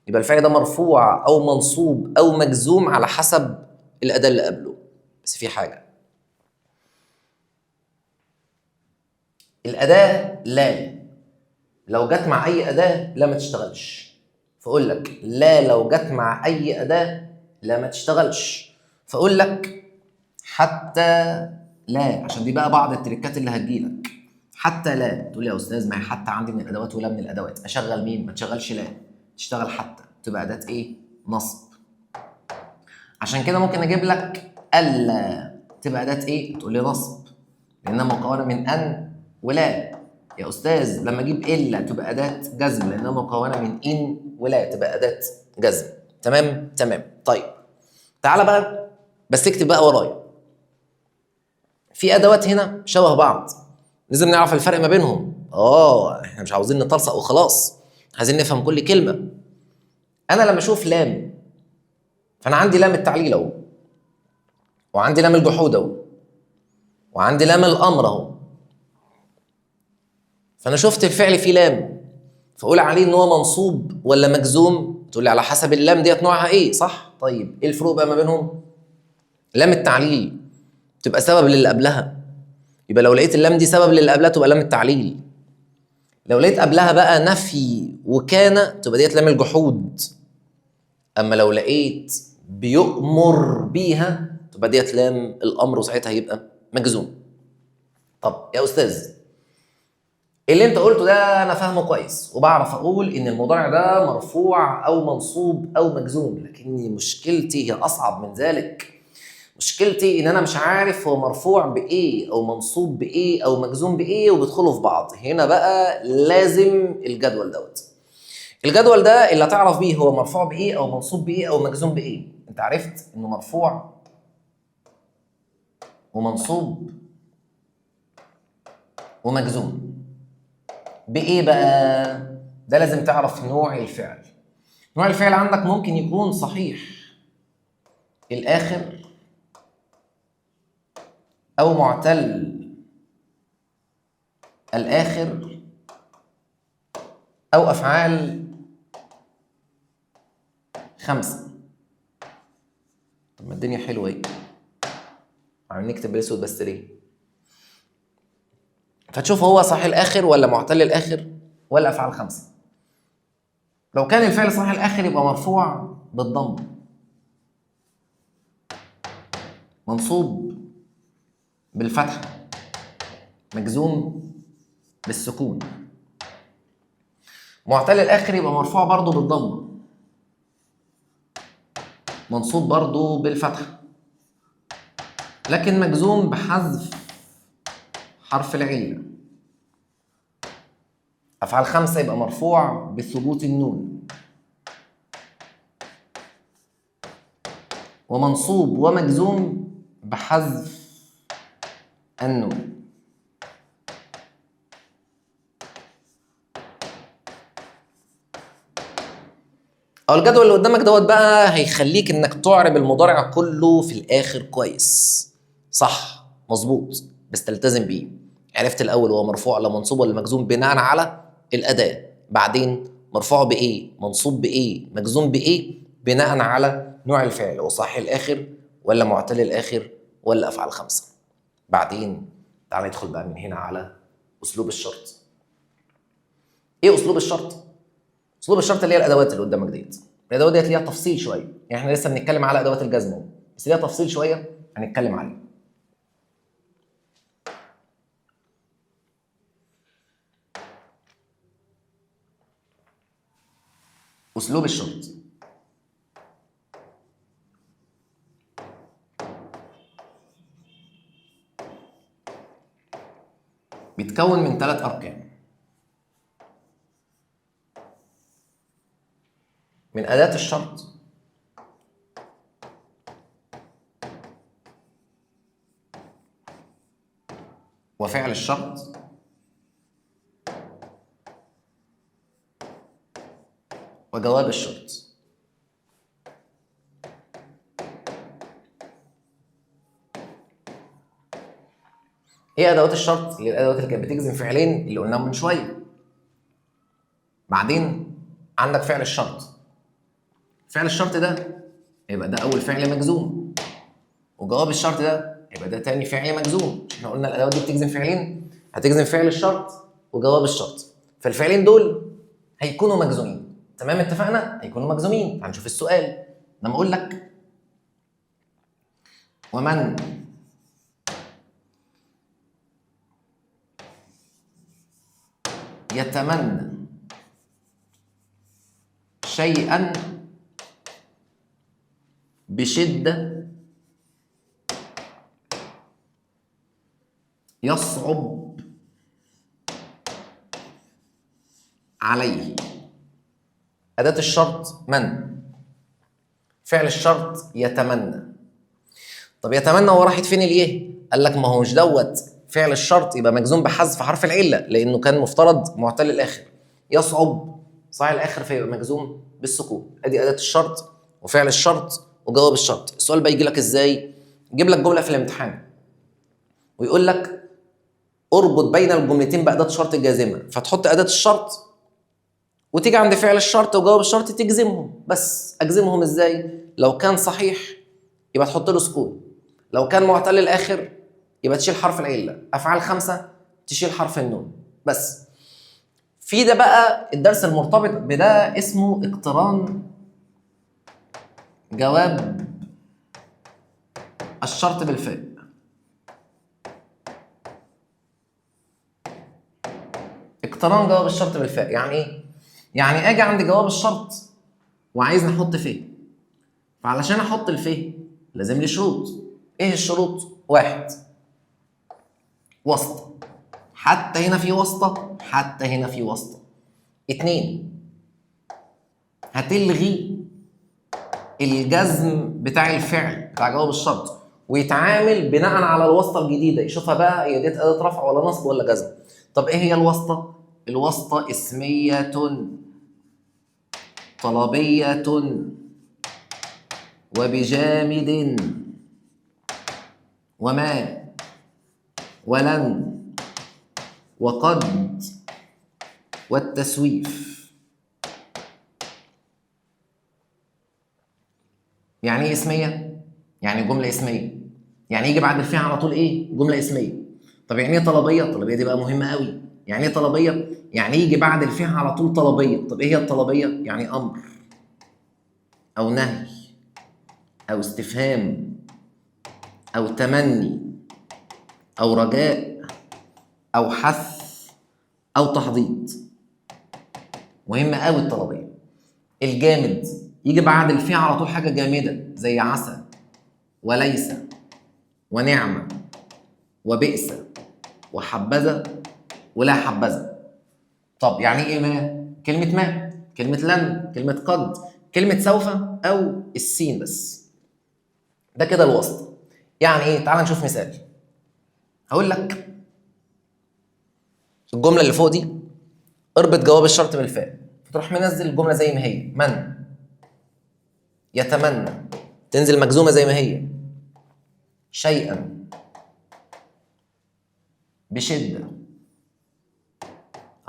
يبقى الفعل ده مرفوع او منصوب او مجزوم على حسب الاداه اللي قبله. بس في حاجه، الاداه لا لو جت مع اي اداه لا ما تشتغلش. فاقول لك لا لو جت مع اي اداه لا ما تشتغلش. فاقول لك حتى لا، عشان دي بقى بعض التريكات اللي هتجيلك. حتى لا تقول لي يا استاذ ما هي حتى عندي من الادوات ولا من الادوات، اشغل مين؟ ما تشغلش لا، تشتغل حتى، تبقى اداه ايه؟ نصب. عشان كده ممكن اجيب لك الا، تبقى اداه ايه؟ تقول لي نصب، لانها مكونه من ان ولا. يا استاذ لما اجيب الا تبقى اداه جزم، لانها مكونه من ان ولا، تبقى اداه جزم. تمام. طيب تعالى بقى، بس اكتب بقى ورايا. في ادوات هنا شبه بعض، لازم نعرف الفرق ما بينهم. احنا مش عاوزين نتلصق وخلاص، عايزين نفهم كل كلمه. انا لما اشوف لام، فانا عندي لام التعليل اهو، وعندي لام الجحود اهو، وعندي لام الامر اهو. فانا شفت الفعل فيه لام، فاقول عليه ان هو منصوب ولا مجزوم؟ تقول لي على حسب اللام ديت نوعها ايه، صح؟ طيب ايه الفروق بقى ما بينهم؟ لام التعليل تبقى سبب للي قبلها، يبقى لو لقيت اللام دي سبب للي قبلها تبقى لام التعليل. لو لقيت قبلها بقى نفي وكان تبقى ديت لام الجحود. اما لو لقيت بيؤمر بيها تبقى ديت لام الامر، وساعتها يبقى مجزوم. طب يا استاذ، اللي انت قلته ده انا فاهمه كويس، وبعرف اقول ان المضارع ده مرفوع او منصوب او مجزوم، لكني مشكلتي هي اصعب من ذلك. مشكلتي ان انا مش عارف هو مرفوع بايه او منصوب بايه او مجزوم بايه وبيدخلوا في بعض. هنا بقى لازم الجدول دوت. الجدول ده اللي هتعرف بيه هو مرفوع بايه او منصوب بايه او مجزوم بايه. انت عرفت انه مرفوع ومنصوب ومجزوم بايه بقى؟ ده لازم تعرف نوع الفعل. نوع الفعل عندك ممكن يكون صحيح الاخر او معتل الاخر او افعال خمسه. طب ما الدنيا حلوه ايه، عم نكتب بالاسود بس ليه؟ فتشوف هو صحيح الاخر ولا معتل الاخر ولا افعال خمسه. لو كان الفعل صحيح الاخر يبقى مرفوع بالضم، منصوب بالفتحه، مجزوم بالسكون. معتل الاخر يبقى مرفوع برضه بالضمه، منصوب برضه بالفتحه، لكن مجزوم بحذف حرف العله. افعال خمسه يبقى مرفوع بثبوت النون، ومنصوب ومجزوم بحذف النون. او الجدول اللي قدامك دوت بقى هيخليك انك تعرب المضارع كله في الاخر كويس، صح مظبوط، بس تلتزم بيه. عرفت الاول هو مرفوع ولا منصوب ولا مجزوم بناء على الاداه، بعدين مرفوع بايه، منصوب بايه، مجزوم بايه، بناء على نوع الفعل، هو صحيح الاخر ولا معتل الاخر ولا افعال خمسه. بعدين تعال ندخل بقى من هنا على اسلوب الشرط. ايه اسلوب الشرط؟ اسلوب الشرط اللي هي الادوات اللي قدامك ديت. الادوات ديت ليها تفصيل شويه، يعني احنا لسه بنتكلم على ادوات الجزم بس ليها تفصيل شويه هنتكلم عليه. اسلوب الشرط بيتكون من 3 اركان. من اداه الشرط، وفعل الشرط، وجواب الشرط. ايه ادوات الشرط؟ اللي الادوات اللي كانت بتجزم فعلين اللي قلناهم من شويه. بعدين عندك فعل الشرط. فعل الشرط ده يبقى ده اول فعل مجزوم، وجواب الشرط ده يبقى ده تاني فعل مجزوم. احنا قلنا الادوات دي بتجزم فعلين، هتجزم فعل الشرط وجواب الشرط، فالفعلين دول هيكونوا مجزومين. تمام اتفقنا؟ هيكونوا مجزومين. هنشوف السؤال لما اقول لك ومن يتمنى شيئا بشدة يصعب عليه. أداة الشرط من، فعل الشرط يتمنى. طب يتمنى هو راحت فين اليه؟ قال لك ما هو مش دوت فعل الشرط يبقى مجزوم بحذف حرف العلة لأنه كان مفترض معتل الآخر. يصعب صحيح الاخر فيبقى مجزوم بالسكون. ادي اداه الشرط وفعل الشرط وجواب الشرط. السؤال بقى يجي لك ازاي؟ يجيب لك جمله في الامتحان ويقول لك اربط بين الجملتين باداه شرط جازمه، فتحط اداه الشرط وتيجي عند فعل الشرط وجواب الشرط تجزمهم. بس اجزمهم ازاي؟ لو كان صحيح يبقى تحط له سكون، لو كان معتل الاخر يبقى تشيل حرف العله، افعال 5 تشيل حرف النون. بس في ده بقى الدرس المرتبط بده اسمه اقتران جواب الشرط بالفاء. اقتران جواب الشرط بالفاء يعني ايه؟ يعني اجي عند جواب الشرط وعايز نحط فيه، فعلشان احط الفيه لازم لي شروط. ايه الشروط؟ 1 واسطه، حتى هنا في واسطه، حتى هنا في واسطه. 2 هتلغي الجزم بتاع الفعل بتاع جواب الشرط ويتعامل بناء على الواسطه الجديده، يشوفها بقى هي ديت اداه رفع ولا نصب ولا جزم. طب ايه هي الواسطه؟ الواسطه اسميه طلبيه وبجامد وما ولن وقد والتسويف. يعني ايه اسميه؟ يعني جمله اسميه، يعني يجي بعد الفعل على طول ايه؟ جمله اسميه. طب يعني ايه طلبيه؟ الطلبيه دي بقى مهمه قوي. يعني ايه طلبيه؟ يعني يجي بعد الفعل على طول طلبيه. طب ايه هي الطلبيه؟ يعني امر او نهي او استفهام او تمني او رجاء او حث او تحضيض. مهمه قوي الطلبيه. الجامد يجي بعد الفعل على طول حاجه جامده زي عسى وليس ونعمه وبئس وحبذا ولا حبذا. طب يعني ايه ما؟ كلمة ما، كلمة لن، كلمة قد، كلمة سوف أو السين بس. ده كده الوسط. يعني ايه؟ تعال نشوف مثال. هقول لك الجملة اللي فوق دي اربط جواب الشرط بالفاء، فتروح منزل الجملة زي ما هي. من يتمنى تنزل مجزومة زي ما هي. شيئا بشدة.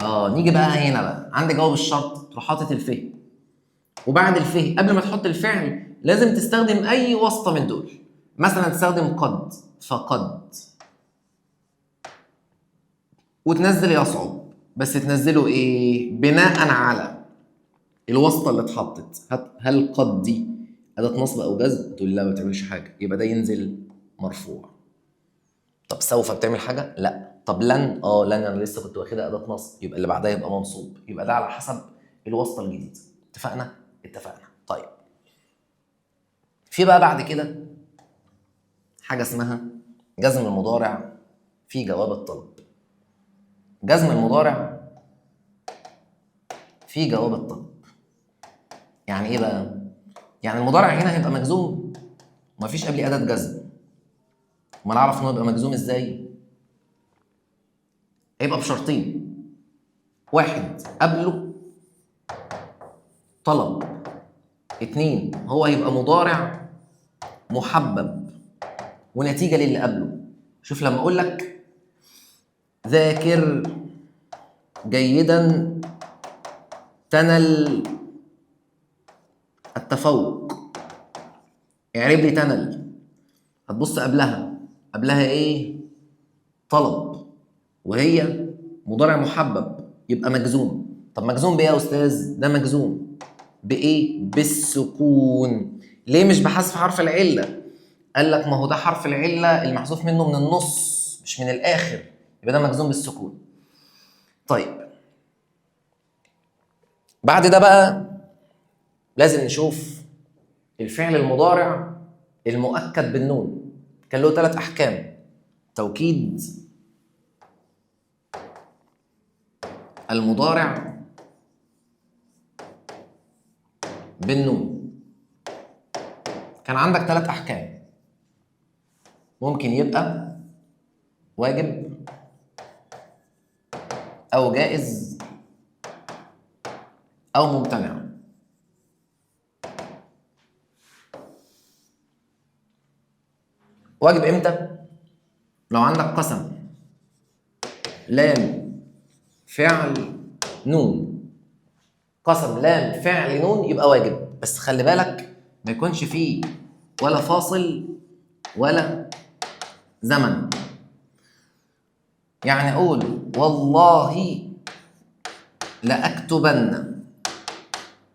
نيجي بقى هنا بقى عند جواب الشرط تروح حاطط الفه، وبعد الفه قبل ما تحط الفعل لازم تستخدم اي واسطه من دول. مثلا تستخدم قد، فقد، وتنزل يصعب، بس تنزله ايه؟ بناء على الواسطه اللي اتحطت. هل قد دي اداه نصب او جزم؟ تقول لا ما بتعملش حاجه، يبقى ده ينزل مرفوع. طب سوف بتعمل حاجه؟ لا. طب لن؟ لن انا لسه كنت واخدها اداه نصب، يبقى اللي بعدها يبقى منصوب. يبقى ده على حسب الواسطه الجديده. اتفقنا؟ اتفقنا. طيب في بقى بعد كده حاجه اسمها جزم المضارع في جواب الطلب. جزم المضارع في جواب الطلب يعني ايه بقى؟ يعني المضارع هنا هيبقى مجزوم ومفيش قبليه اداه جزم. ما نعرف انه يبقى مجزوم ازاي؟ هيبقى بشرطين. 1 قبله طلب. 2 هو هيبقى مضارع محبب ونتيجه للي قبله. شوف لما اقول لك ذاكر جيدا تنل التفوق، اعرب لي تنل. هتبص قبلها ايه؟ طلب، وهي مضارع محبب يبقى مجزوم. طب مجزوم بايه يا استاذ؟ ده مجزوم بايه؟ بالسكون. ليه مش بحذف حرف العله؟ قال لك ما هو ده حرف العله المحذوف منه من النص مش من الاخر، يبقى ده مجزوم بالسكون. طيب بعد ده بقى لازم نشوف الفعل المضارع المؤكد بالنون. كان له 3 احكام: توكيد المضارع بالنون. كان عندك 3 احكام. ممكن يبقى واجب او جائز أو ممتنع. واجب إمتى؟ لو عندك قسم لام فعل نون، قسم لام فعل نون يبقى واجب، بس خلي بالك ما يكونش فيه ولا فاصل ولا زمن. يعني أقول والله لأكتبن،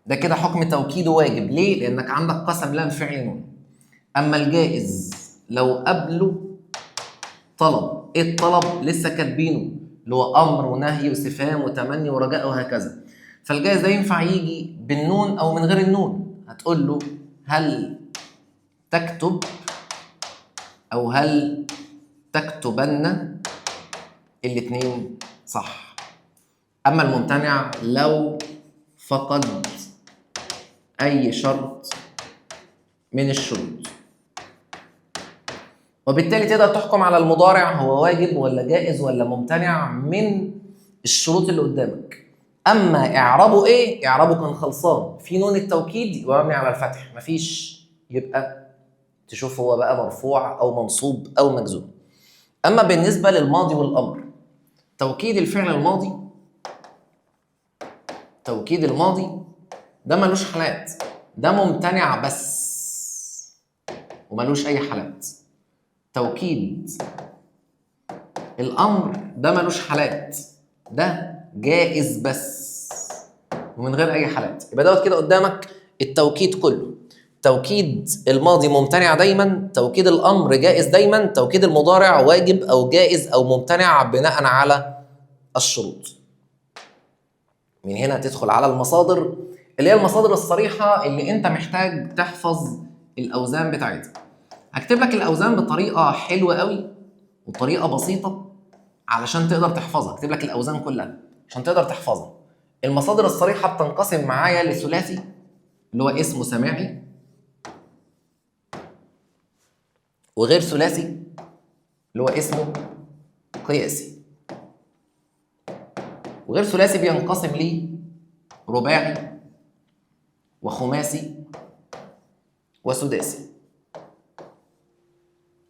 ده كده حكم توكيده واجب. ليه؟ لأنك عندك قسم لام فعل نون. أما الجائز لو قبله طلب، إيه الطلب؟ لسه كاتبينه، اللي هو أمر ونهي واستفهام وتمني ورجاء وهكذا. فالجائز ده ينفع يجي بالنون أو من غير النون. هتقول له هل تكتب أو هل تكتبن، الاتنين صح. أما الممتنع لو فقد أي شرط من الشروط. وبالتالي تقدر تحكم على المضارع هو واجب ولا جائز ولا ممتنع من الشروط اللي قدامك. أما إعرابه إيه؟ إعرابه كان خلصان في نون التوكيد يبقى مبني على الفتح، مفيش يبقى تشوف هو بقى مرفوع أو منصوب أو مجزوم. أما بالنسبة للماضي والأمر، توكيد الفعل الماضي، توكيد الماضي ده ملوش حالات، ده ممتنع بس وملوش أي حالات. توكيد الأمر ده ملوش حالات، ده جائز بس ومن غير أي حالات. يبقى دوت كده قدامك التوكيد كله. توكيد الماضي ممتنع دايما، توكيد الأمر جائز دايما، توكيد المضارع واجب أو جائز أو ممتنع بناء على الشروط. من هنا تدخل على المصادر، اللي هي المصادر الصريحة اللي انت محتاج تحفظ الأوزان بتاعتها. هكتب لك الأوزان بطريقة حلوة قوي وطريقة بسيطة علشان تقدر تحفظها. هكتب لك الأوزان كلها عشان تقدر تحفظها. المصادر الصريحة بتنقسم معايا لثلاثي اللي هو اسمه سماعي، وغير ثلاثي اللي هو اسمه قياسي، وغير ثلاثي بينقسم ليه رباعي وخماسي وسداسي.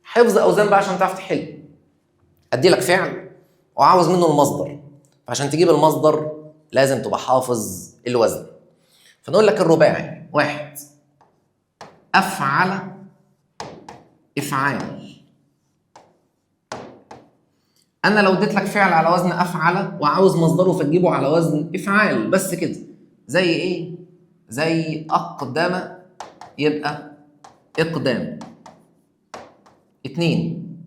حفظ اوزان بقى عشان تعرف تحل. ادي لك فعل وعاوز منه المصدر، فعشان تجيب المصدر لازم تبقى حافظ الوزن. فنقول لك الرباعي: واحد افعل افعال. انا لو اديت لك فعل على وزن افعل وعاوز مصدره فتجيبه على وزن افعال بس كده. زي ايه؟ زي اقدم يبقى اقدام. اتنين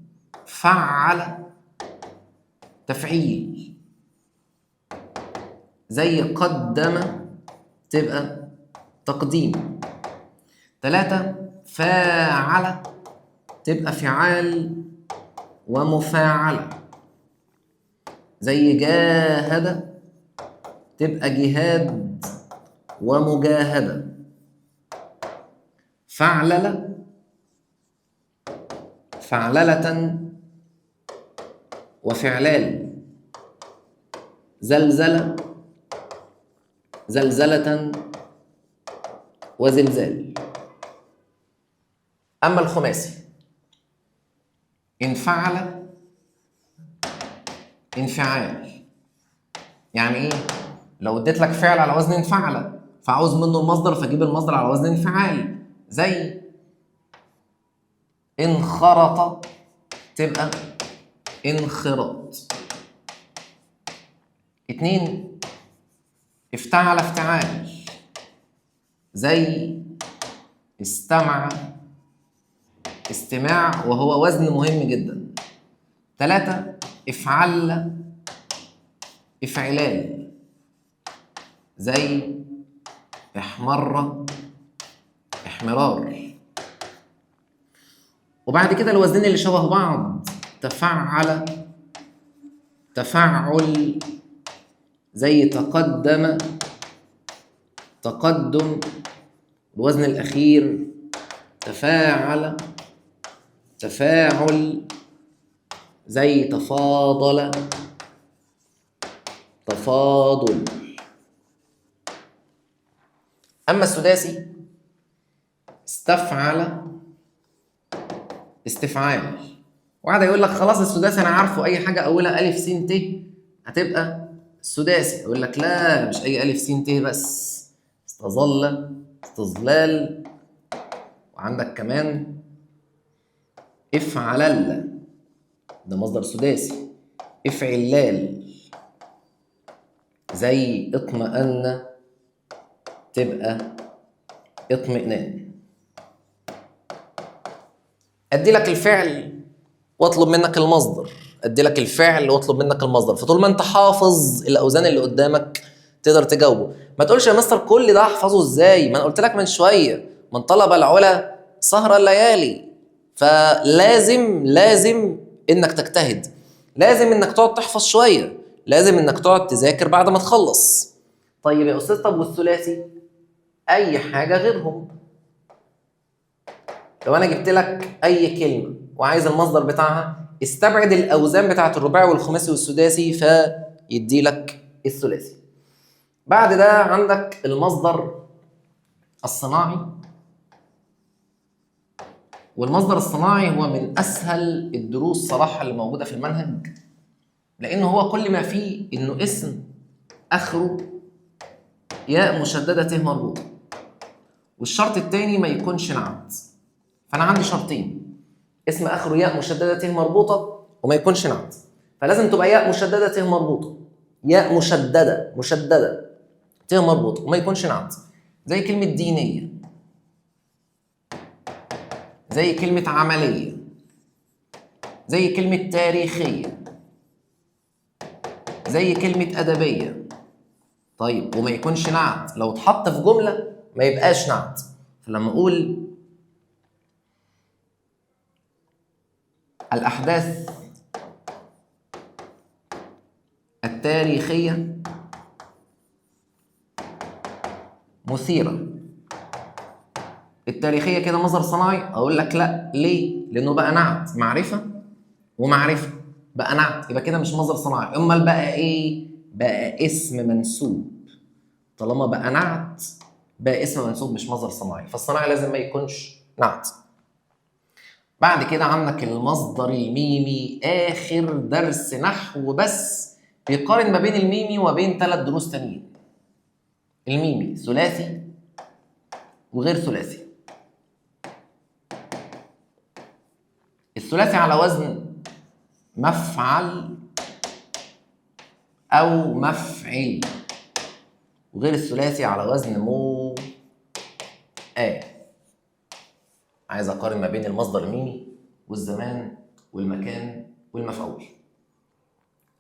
فعل تفعيل، زي قدم تبقى تقديم. تلاتة فاعل تبقى فعال ومفاعلة، زي جاهد تبقى جهاد ومجاهدة. فعلل فعللة وفعلال. زلزلة زلزلة وزلزال. أما الخماسي: انفعل انفعال. يعني ايه؟ لو اديت لك فعل على وزن انفعل فعاوز منه المصدر فاجيب المصدر على وزن انفعال. زي انخرط تبقى انخراط. اتنين افتعل افتعال، زي استمع استماع وهو وزن مهم جدا. تلاتة افعل افعلال، زي احمر احمرار. وبعد كده الوزنين اللي شبه بعض: تفعل تفعل، زي تقدم تقدم. الوزن الأخير تفاعل تفاعل، زي تفاضل تفاضل. اما السداسي استفعل استفعال. وقعد يقول لك خلاص السداسي انا عارفه، اي حاجه اولها الف س ت هتبقى السداسي. يقول لك لا، مش اي الف س ت بس، استظل، استظلال، وعندك كمان افعلل، ده مصدر سداسي. افعلال زي اطمئن تبقى اطمئنان. ادي لك الفعل واطلب منك المصدر، ادي لك الفعل واطلب منك المصدر، فطول ما انت حافظ الاوزان اللي قدامك تقدر تجاوبه. ما تقولش يا مستر كل ده احفظه ازاي، ما انا قلت لك من شويه من طلب العلا سهر الليالي. فلازم انك تجتهد، لازم انك تقعد تحفظ شويه، لازم انك تقعد تذاكر بعد ما تخلص. طيب يا استاذ، طب والثلاثي؟ اي حاجه غيرهم. لو انا جبت لك اي كلمه وعايز المصدر بتاعها، استبعد الاوزان بتاعه الرباعي والخماسي والسداسي فيدي لك الثلاثي. بعد ده عندك المصدر الصناعي. والمصدر الصناعي هو من اسهل الدروس صراحه اللي موجوده في المنهج، لانه هو كل ما فيه انه اسم اخره ياء مشدده ت مربوطه، والشرط الثاني ما يكونش نعت. فانا عندي شرطين: اسم اخره ياء مشدده ت مربوطه وما يكونش نعت. فلازم تبقى ياء مشدده ت مربوطه، ياء مشدده ت مربوطه وما يكونش نعت. زي كلمه دينيه، زي كلمه عمليه، زي كلمه تاريخيه، زي كلمه ادبيه. طيب وما يكونش نعت، لو اتحط في جمله ما يبقاش نعت. فلما اقول الاحداث التاريخيه مثيره، التاريخيه كده مصدر صناعي؟ اقول لك لا. ليه؟ لانه بقى نعت، معرفه ومعرفه، بقى نعت، يبقى كده مش مصدر صناعي. امال بقى ايه؟ بقى اسم منسوب. طالما بقى نعت بقى اسم منسوب مش مصدر صناعي، فالصناعي لازم ما يكونش نعت. بعد كده عندك المصدر الميمي، اخر درس نحو بس بيقارن ما بين الميمي وبين 3 دروس تانيين. الميمي ثلاثي وغير ثلاثي. الثلاثي على وزن مفعل او مفعل، وغير الثلاثي على وزن مو عايز اقارن ما بين المصدر الميمي والزمان والمكان والمفعول.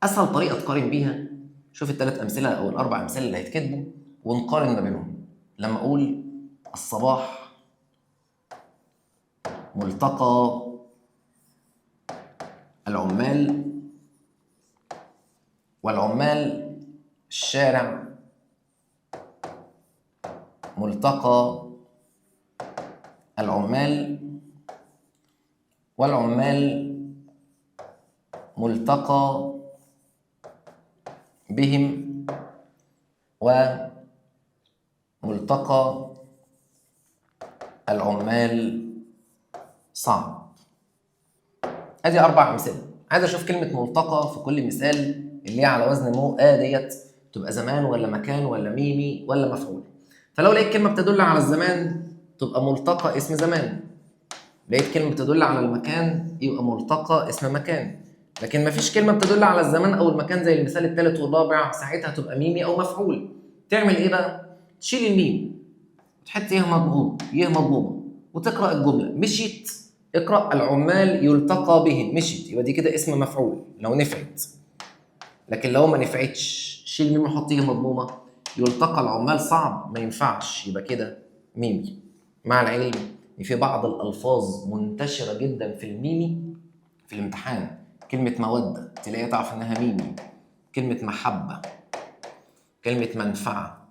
اسهل طريقه تقارن بيها، شوف ال3 امثله او ال4 امثله اللي هيتكتبوا ونقارن ما بينهم. لما اقول الصباح ملتقى العمال، والعمال الشارع ملتقى العمال، والعمال ملتقى بهم، وملتقى العمال صعب. ادي 4 امثله. عايز اشوف كلمه ملتقى في كل مثال اللي هي على وزن مو ديت تبقى زمان ولا مكان ولا ميمي ولا مفعول. فلو لقيت كلمه بتدل على الزمان تبقى ملتقى اسم زمان، لقيت كلمه بتدل على المكان يبقى ملتقى اسم مكان. لكن مفيش كلمه بتدل على الزمان او المكان زي المثال الثالث والرابع، ساعتها تبقى ميمي او مفعول. تعمل ايه بقى؟ تشيل الميم وتحط يه مضمومه وتقرا الجمله. مشيت، اقرا العمال يلتقى بهم. مشيت يبقى دي كده اسم مفعول لو نفعت. لكن لو ما نفعتش شيل الميم وحط يه مضمومه. يلتقى العمال صعب ما ينفعش، يبقى كده ميمي. مع العلم ان في بعض الالفاظ منتشره جدا في الميمي في الامتحان. كلمه موده تلاقيها تعرف انها ميمي، كلمه محبه، كلمه منفعه،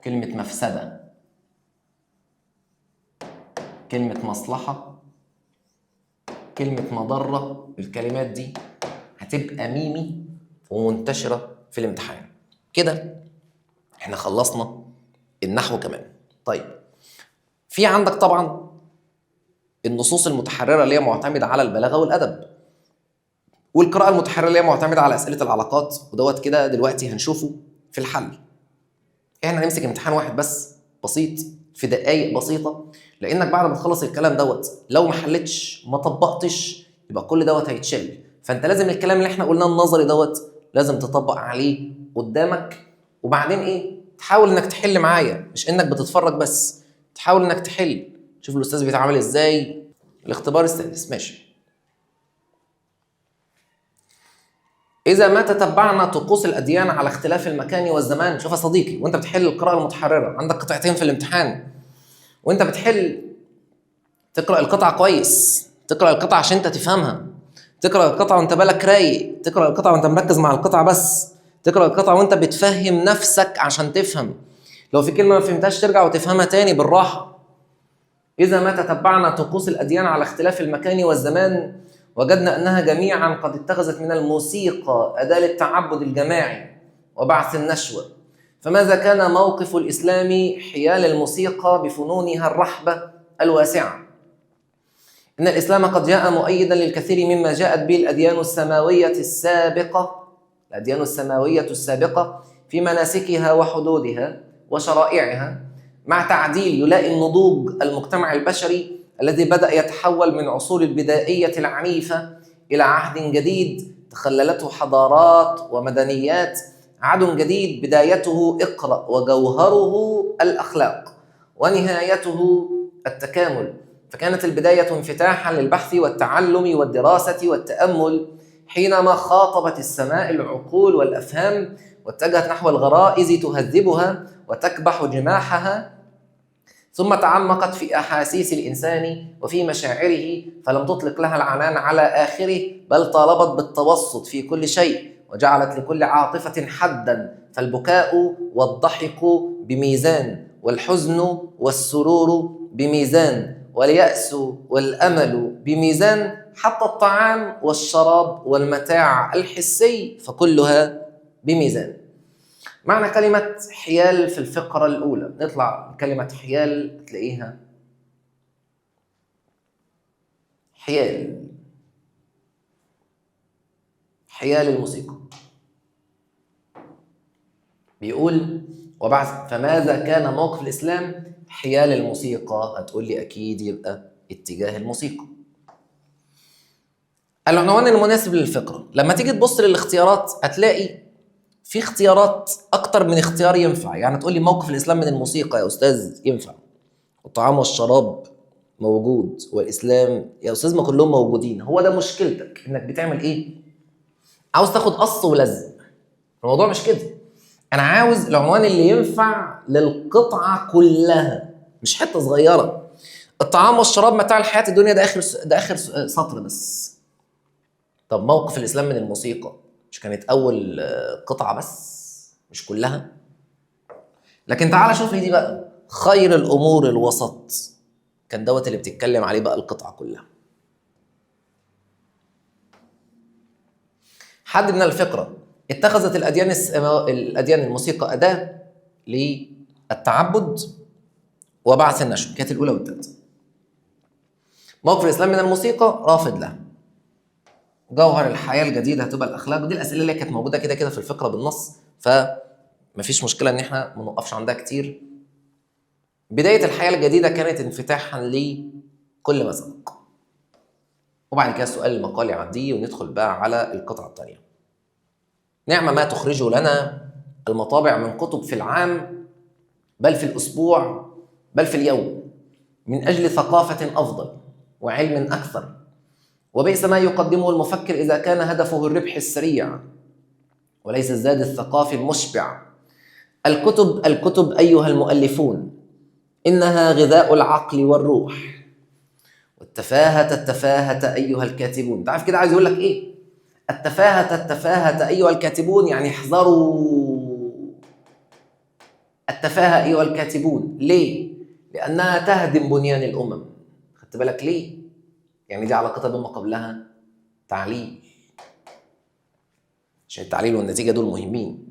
كلمه مفسده، كلمه مصلحه، كلمه مضره. الكلمات دي هتبقى ميمي ومنتشره في الامتحان. كده احنا خلصنا النحو كمان. طيب في عندك طبعا النصوص المتحررة اللي هي معتمدة على البلاغة والأدب، والقراءة المتحررة اللي هي معتمدة على أسئلة العلاقات، ودوت كده دلوقتي هنشوفه في الحل. احنا هنمسك امتحان واحد بس بسيط في دقايق بسيطة، لأنك بعد ما تخلص الكلام دوت لو ما حلتش ما طبقتش يبقى كل دوت هيتشل. فأنت لازم الكلام اللي احنا قلناه النظري دوت لازم تطبق عليه قدامك، وبعدين ايه تحاول انك تحل معايا، مش انك بتتفرج بس، تحاول انك تحل. شوف الأستاذ بيتعامل ازاي. الاختبار السادس ماشي. إذا ما تتبعنا طقوس الأديان على اختلاف المكان والزمان. شوف يا صديقي، وأنت بتحل القراءة المتحررة عندك قطعتين في الامتحان، وأنت بتحل تقرأ القطعة كويس، تقرأ القطعة عشان أنت تفهمها، تقرأ القطعة وأنت بالك رايق، تقرأ القطعة وأنت مركز مع القطعة بس، تقرأ القطعة وأنت بتفهم نفسك عشان تفهم. لو في كلمة ما فهمتهاش ترجع وتفهمها تاني بالراحة. إذا ما تتبعنا طقوس الأديان على اختلاف المكان والزمان وجدنا أنها جميعا قد اتخذت من الموسيقى أداة للتعبد الجماعي وبعث النشوة، فماذا كان موقف الإسلام حيال الموسيقى بفنونها الرحبة الواسعة؟ إن الإسلام قد جاء مؤيدا للكثير مما جاءت به الأديان السماوية السابقة، الأديان السماوية السابقة في مناسكها وحدودها وشرائعها، مع تعديل يلائم نضوج المجتمع البشري الذي بدأ يتحول من عصور البدائية العنيفة إلى عهد جديد تخللته حضارات ومدنيات، عهد جديد بدايته اقرأ وجوهره الأخلاق ونهايته التكامل. فكانت البداية انفتاحا للبحث والتعلم والدراسة والتأمل، حينما خاطبت السماء العقول والأفهام واتجهت نحو الغرائز تهذبها وتكبح جماحها، ثم تعمقت في أحاسيس الإنسان وفي مشاعره، فلم تطلق لها العنان على آخره، بل طالبت بالتوسط في كل شيء، وجعلت لكل عاطفة حدا، فالبكاء والضحك بميزان، والحزن والسرور بميزان، واليأس والأمل بميزان، حتى الطعام والشراب والمتاع الحسي فكلها بميزان. معنى كلمة حيال في الفقرة الأولى، نطلع كلمة حيال تلاقيها حيال، حيال الموسيقى. بيقول وبعد فماذا كان موقف الإسلام حيال الموسيقى؟ هتقول لي أكيد يبقى اتجاه الموسيقى. العنوان المناسب للفقرة، لما تيجي تبص للاختيارات هتلاقي في اختيارات أكتر من اختيار ينفع. يعني تقول لي موقف الإسلام من الموسيقى يا أستاذ ينفع، والطعام والشراب موجود، والإسلام يا أستاذ ما كلهم موجودين. هو ده مشكلتك، إنك بتعمل إيه؟ عاوز تاخد قص ولزق. الموضوع مش كده. أنا عاوز العنوان اللي ينفع للقطعة كلها مش حتة صغيرة. الطعام والشراب متاع الحياة الدنيا، ده آخر سطر بس. طب موقف الإسلام من الموسيقى مش كانت أول قطعة بس، مش كلها؟ لكن تعال شوف لي دي بقى، خير الأمور الوسط، كان دوت اللي بتتكلم عليه بقى القطعة كلها. حد من الفقرة اتخذت الأديان الموسيقى أداة للتعبد وبعث النشوة، كانت الأولى والثالثة. موقف الإسلام من الموسيقى رافض له. جوهر الحياة الجديدة هتبقى الأخلاق. دي الأسئلة اللي كانت موجودة كده كده في الفقرة بالنص، فمفيش مشكلة إن إحنا ما نوقفش عندها كتير. بداية الحياة الجديدة كانت انفتاحا لكل مذاق. وبعد كده السؤال المقالي عندي وندخل بقى على القطعة الثانية. نعم ما تخرج لنا المطابع من كتب في العام، بل في الأسبوع، بل في اليوم، من أجل ثقافة أفضل وعلم أكثر. وبئس ما يقدمه المفكر إذا كان هدفه الربح السريع وليس الزاد الثقافي المشبع. الكتب أيها المؤلفون إنها غذاء العقل والروح، والتفاهة أيها الكاتبون. تعرف كده عايز يقول لك إيه؟ التفاهة أيها الكاتبون، يعني احذروا التفاهة أيها الكاتبون. ليه؟ لأنها تهدم بنيان الأمم. خدت بالك ليه؟ يعني دي علاقتها بما قبلها تعليل، عشان التعليل والنتيجة دول مهمين.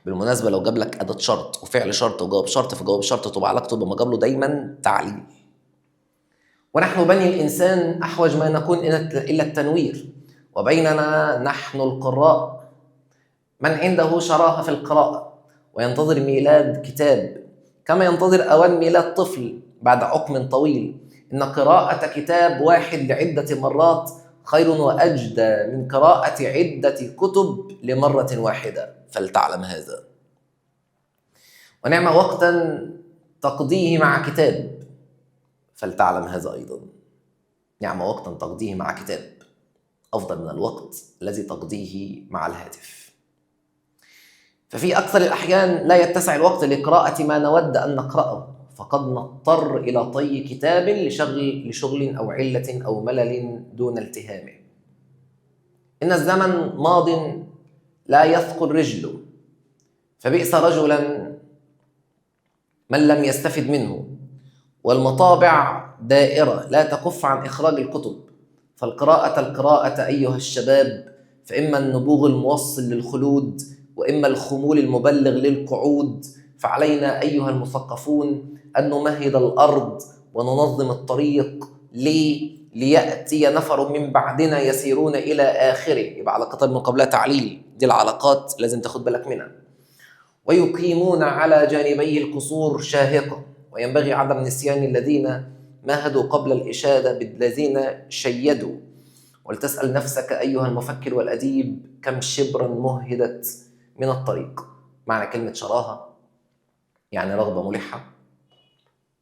بالمناسبة لو جاب لك أداة شرط وفعل شرط وجواب شرط، فجواب الشرط تبقى علاقته بما له دايما تعليل. ونحن بني الإنسان أحوج ما نكون إلى التنوير، وبيننا نحن القراء من عنده شراهة في القراءة وينتظر ميلاد كتاب كما ينتظر أوان ميلاد طفل بعد عقم طويل. إن قراءة كتاب واحد لعدة مرات خير وأجدى من قراءة عدة كتب لمرة واحدة، فلتعلم هذا. ونعم وقتا تقضيه مع كتاب، فلتعلم هذا أيضا. نعم وقتا تقضيه مع كتاب أفضل من الوقت الذي تقضيه مع الهاتف. ففي أكثر الأحيان لا يتسع الوقت لقراءة ما نود أن نقرأه، فقد نضطر إلى طي كتاب لشغل أو علة أو ملل دون التهامه. إن الزمن ماض لا يثقل رجله، فبئس رجلا من لم يستفد منه. والمطابع دائرة لا تكف عن إخراج الكتب، القراءة أيها الشباب، فإما النبوغ الموصل للخلود وإما الخمول المبلغ للقعود. فعلينا أيها المثقفون أن نمهد الأرض وننظم الطريق ليأتي نفر من بعدنا يسيرون إلى آخره. يبقى علاقة من قبلها تعليل، دي العلاقات لازم تاخد بالك منها. ويقيمون على جانبيه القصور شاهقة، وينبغي عدم نسيان الذين مهدوا قبل الإشادة بالذين شيدوا. ولتسأل نفسك أيها المفكر والأديب كم شبرا مهدت من الطريق. معنى كلمة شراهة يعني رغبة ملحة.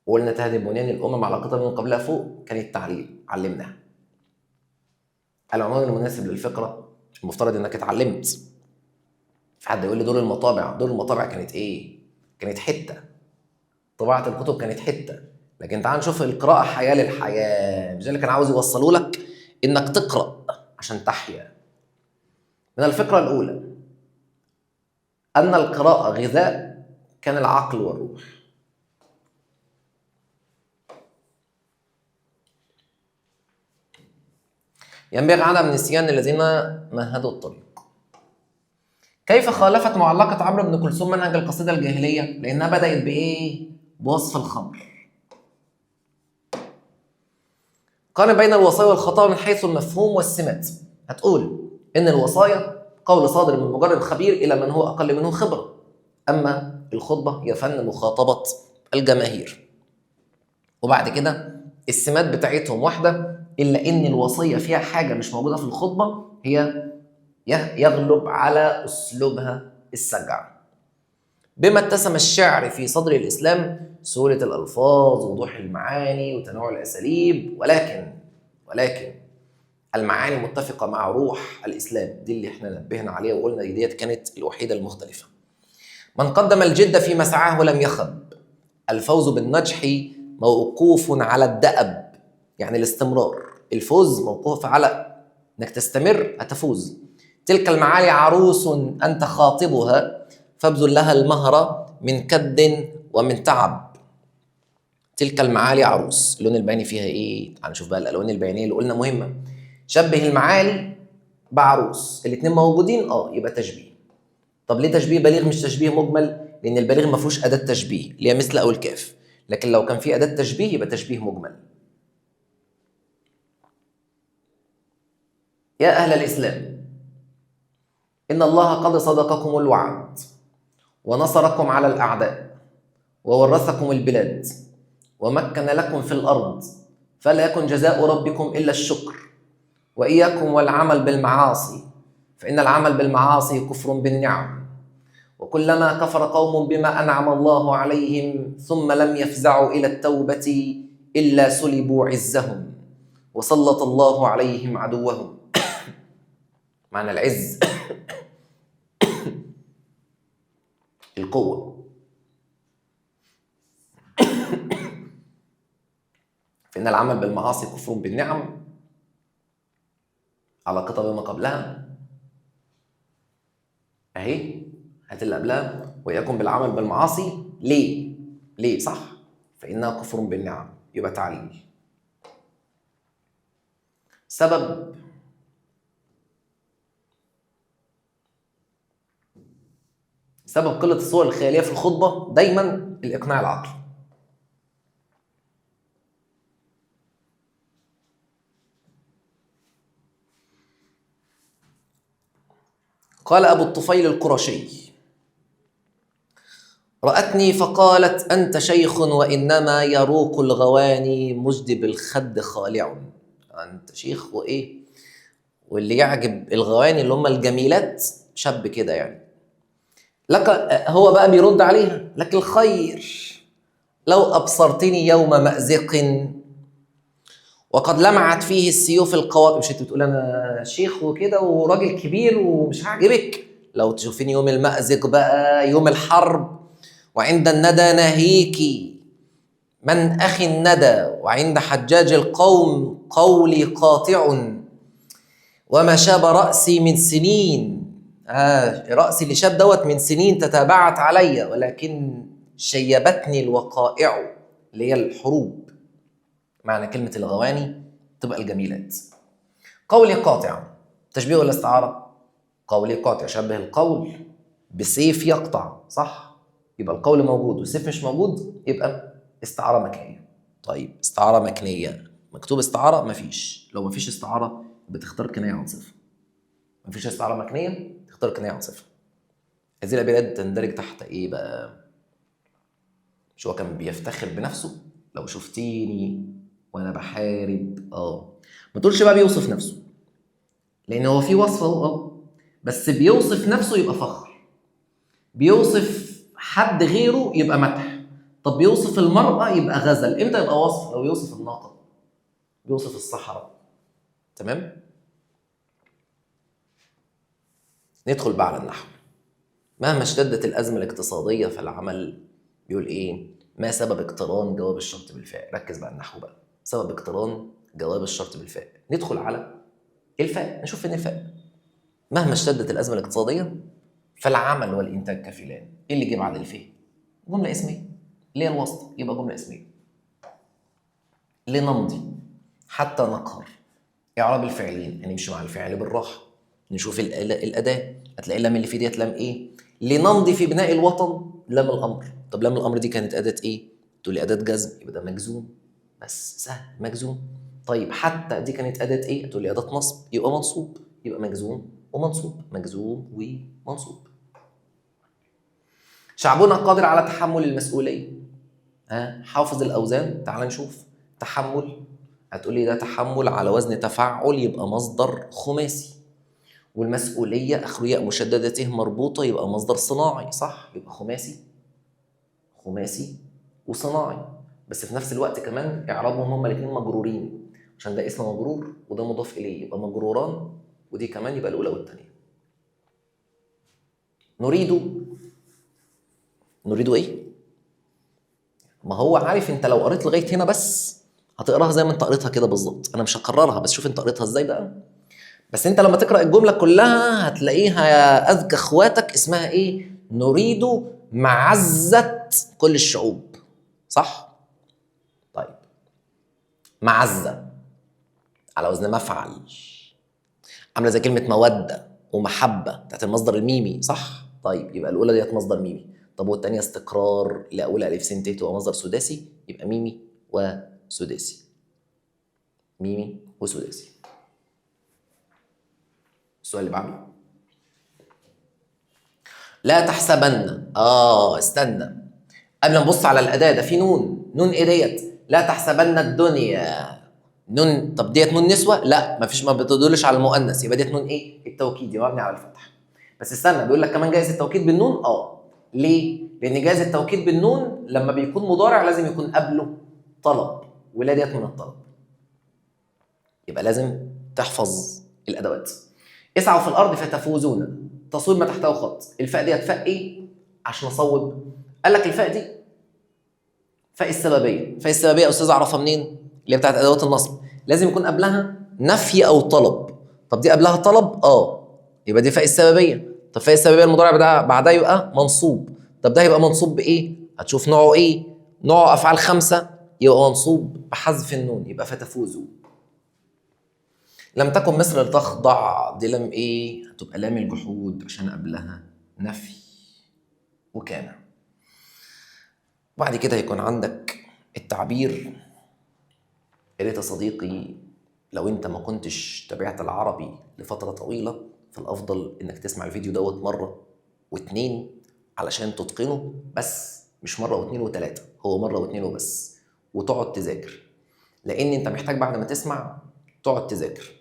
وقلنا تهدم بنيان الأمم على قطر من قبلها فوق كان التعليم، علمناها. العنوان المناسب للفقرة المفترض إنك اتعلمت. في حد يقول لي دور المطابع كانت إيه؟ كانت حتة. طباعة الكتب كانت حتة، لكن تعال نشوف القراءة حياة للحياة. مش ده اللي كان عاوز يوصلوا لك؟ إنك تقرأ عشان تحيا. من الفكرة الأولى أن القراءة غذاء كان العقل والروح. ينبغي عدم نسيان الذين مهدوا الطريق. كيف خالفت معلقة عمرو بن كلثوم منهج القصيدة الجاهلية؟ لأنها بدأت بإيه؟ بوصف الخمر. قارن بين الوصايا والخطأ من حيث المفهوم والسمات. هتقول إن الوصايا قول صادر من مجرد خبير إلى من هو أقل منه خبرة، أما الخطبة هي فن مخاطبة الجماهير. وبعد كده السمات بتاعتهم واحدة، إلا إن الوصية فيها حاجة مش موجودة في الخطبة، هي يغلب على أسلوبها السجع. بما اتسم الشعر في صدر الإسلام سهولة الألفاظ ووضوح المعاني وتنوع الأساليب، ولكن المعاني متفقة مع روح الإسلام. دي اللي احنا نبهنا عليها وقلنا ديت كانت الوحيدة المختلفة. من قدم الجد في مسعاه لم يخب. الفوز بالنجح موقوف على الدأب، يعني الاستمرار. الفوز موقوف على انك تستمر هتفوز. تلك المعالي عروس أنت خاطبها، فابذل لها المهر من كد ومن تعب. تلك المعالي عروس، اللون البياني فيها ايه؟ هنشوف بقى الالوان البيانيه اللي قلنا مهمه. شبه المعالي بعروس، الاثنين موجودين يبقى تشبيه. طب ليه تشبيه بليغ مش تشبيه مجمل؟ لان البليغ ما فيهوش اداه تشبيه اللي هي مثل او الكاف، لكن لو كان في اداه تشبيه يبقى تشبيه مجمل. يا اهل الاسلام، ان الله قد صدقكم الوعد ونصركم على الاعداء وورثكم البلاد ومكن لكم في الأرض، فلا يكن جزاء ربكم إلا الشكر. وإياكم والعمل بالمعاصي، فإن العمل بالمعاصي كفر بالنعم. وكلما كفر قوم بما أنعم الله عليهم ثم لم يفزعوا إلى التوبة إلا سلبوا عزهم وسلط الله عليهم عدوهم. معنى العز القوة. فإن العمل بالمعاصي كفر بالنعم، علاقتها بما قبلها أهي، هات اللي قبلها. وإياكم بالعمل بالمعاصي. ليه صح؟ فإنها كفر بالنعم، يبقى تعليل. سبب قله الصور الخياليه في الخطبه دايما الاقناع العقلي. قال ابو الطفيل القرشي: رأتني فقالت: أنت شيخ وإنما يروق الغواني مجدب الخد خالع. أنت شيخ وإيه، واللي يعجب الغواني اللي هم الجميلات شاب كده يعني. لك هو بقى بيرد عليها: لك الخير لو أبصرتني يوم مأزق وقد لمعت فيه السيوف القوارب. مش انت بتقول أنا شيخ وكده وراجل كبير ومش هعجبك؟ لو تشوفيني يوم المأزق بقى، يوم الحرب، وعند الندى ناهيك من أخي الندى، وعند حجاج القوم قولي قاطع، وما شاب رأسي من سنين. رأسي اللي شاب دوت من سنين تتابعت علي، ولكن شيبتني الوقائع اللي هي الحروب. معنى كلمة الغواني تبقى الجميلات. قولي قاطع تشبيه ولا استعارة؟ قولي قاطع شبه القول بسيف يقطع، صح؟ يبقى القول موجود والسيف مش موجود، يبقى استعارة مكنية. طيب استعارة مكنية مكتوب استعارة؟ مفيش. لو مفيش استعارة بتختار كناية عن صفة. مفيش استعارة مكنية تختار كناية عن صفة. هذه الأبيات تندرج تحت إيه بقى؟ مش هو كان بيفتخر بنفسه؟ لو شفتيني وأنا بحارب ما تقولش بقى بيوصف نفسه، لأن هو في وصف أهو بس بيوصف نفسه يبقى فخر، بيوصف حد غيره يبقى مدح. طب بيوصف المرأة يبقى غزل. امتى يبقى وصف؟ لو يوصف الناقة، بيوصف الصحراء. تمام؟ ندخل بقى على النحو. مهما اشتدت الأزمة الاقتصادية فالعمل بيقول إيه؟ ما سبب اقتران جواب الشرط بالفاء؟ ركز بقى النحو بقى. سبب اقتران جواب الشرط بالفاء. ندخل على الفاء نشوف فين الفاء. مهما اشتدت الأزمة الاقتصادية فالعمل والإنتاج كفيلان. إيه اللي جه بعد الفاء؟ جملة اسمية اللي هي الوسط، يبقى جملة اسمية. لنمضي حتى نقهر. إعراب الفعلين هنمشي مع الفعل بالراحة، نشوف الأداة. هتلاقي اللام اللي في ديت لام إيه؟ لنمضي في بناء الوطن لام الأمر. طب لام الأمر دي كانت أداة إيه؟ تقول لي أداة جزم، يبقى ده مجزوم. بس سهل، مجزوم. طيب حتى دي كانت أداة إيه؟ تقول لي أداة نصب، يبقى منصوب. يبقى مجزوم ومنصوب، مجزوم ومنصوب. شعبنا قادر على تحمل المسؤولية. حافظ الأوزان. تعال نشوف. تحمل، هتقولي ده تحمل على وزن تفعل، يبقى مصدر خماسي. والمسؤولية آخره ياء مشددته مربوطة، يبقى مصدر صناعي، صح؟ يبقى خماسي، خماسي وصناعي. بس في نفس الوقت كمان إعرابهم هما الاثنين مجرورين، عشان ده اسم مجرور وده مضاف إليه، يبقى مجروران. ودي كمان يبقى الأولى والثانية. نريد إيه؟ ما هو عارف انت لو قريت لغايه هنا بس هتقراها زي ما انت قريتها كده بالظبط. انا مش هكررها، بس شوف انت قريتها ازاي بقى. بس انت لما تقرا الجمله كلها هتلاقيها يا اذكى اخواتك اسمها ايه؟ نريد معزه كل الشعوب، صح؟ طيب معزه على وزن مفعل، عامله زي كلمه موده ومحبه بتاعت المصدر الميمي، صح؟ طيب يبقى الاولى ديت مصدر ميمي. طب والثانيه استقرار لاول الف س ت تبقى مصدر سداسي، يبقى ميمي وسداسي. ميمي وسداسي. السؤال اللي بعده. لا تحسبن. استنى قبل ما نبص على الاداه، ده في نون ايه ديت؟ لا تحسبن الدنيا. نون، طب ديت نون نسوه؟ لا، مفيش، ما بتدلش على المؤنث، يبقى ديت نون ايه؟ التوكيد، يبقى مبني على الفتح. بس استنى، بيقول لك كمان جايز التوكيد بالنون. ليه؟ لان جايز التوكيد بالنون لما بيكون مضارع لازم يكون قبله طلب، ولا ديت من الطلب، يبقى لازم تحفظ الادوات. اسعوا في الارض فتفوزون. تصويب ما تحته خط. الفاء ديت فاء ايه؟ عشان اصوب قال لك الفاء دي فاء السببيه. فاء السببيه يا استاذ اعرفها منين؟ اللي هي بتاعت ادوات النصب، لازم يكون قبلها نفي او طلب. طب دي قبلها طلب، يبقى دي فاء السببيه. طب فاء السببيه المضارع ده بعدها يبقى منصوب. طب ده هيبقى منصوب بايه؟ هتشوف نوعه ايه. نوعه افعال خمسه، يبقى منصوب بحذف النون، يبقى فتفوزوا. لم تكن مصر لتخضع، دي لام ايه؟ هتبقى لام الجحود عشان قبلها نفي. وكان. بعد كده يكون عندك التعبير. يا ريت يا صديقي لو انت ما كنتش تابعت العربي لفترة طويلة، فالأفضل انك تسمع الفيديو دوت مرة واتنين علشان تتقنه، بس مش مرة واتنين وتلاتة، هو مرة واتنين وبس، وتقعد تذاكر. لأن انت محتاج بعد ما تسمع تقعد تذاكر،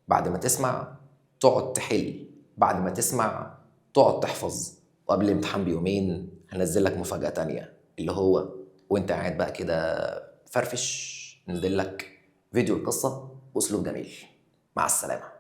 بعد ما تسمع تقعد تحل، بعد ما تسمع تقعد تحفظ. وقبل الامتحان بيومين هنزل لك مفاجأة تانية، اللي هو وانت قاعد بقى كده فرفش نزل لك فيديو القصة بأسلوب جميل. مع السلامة.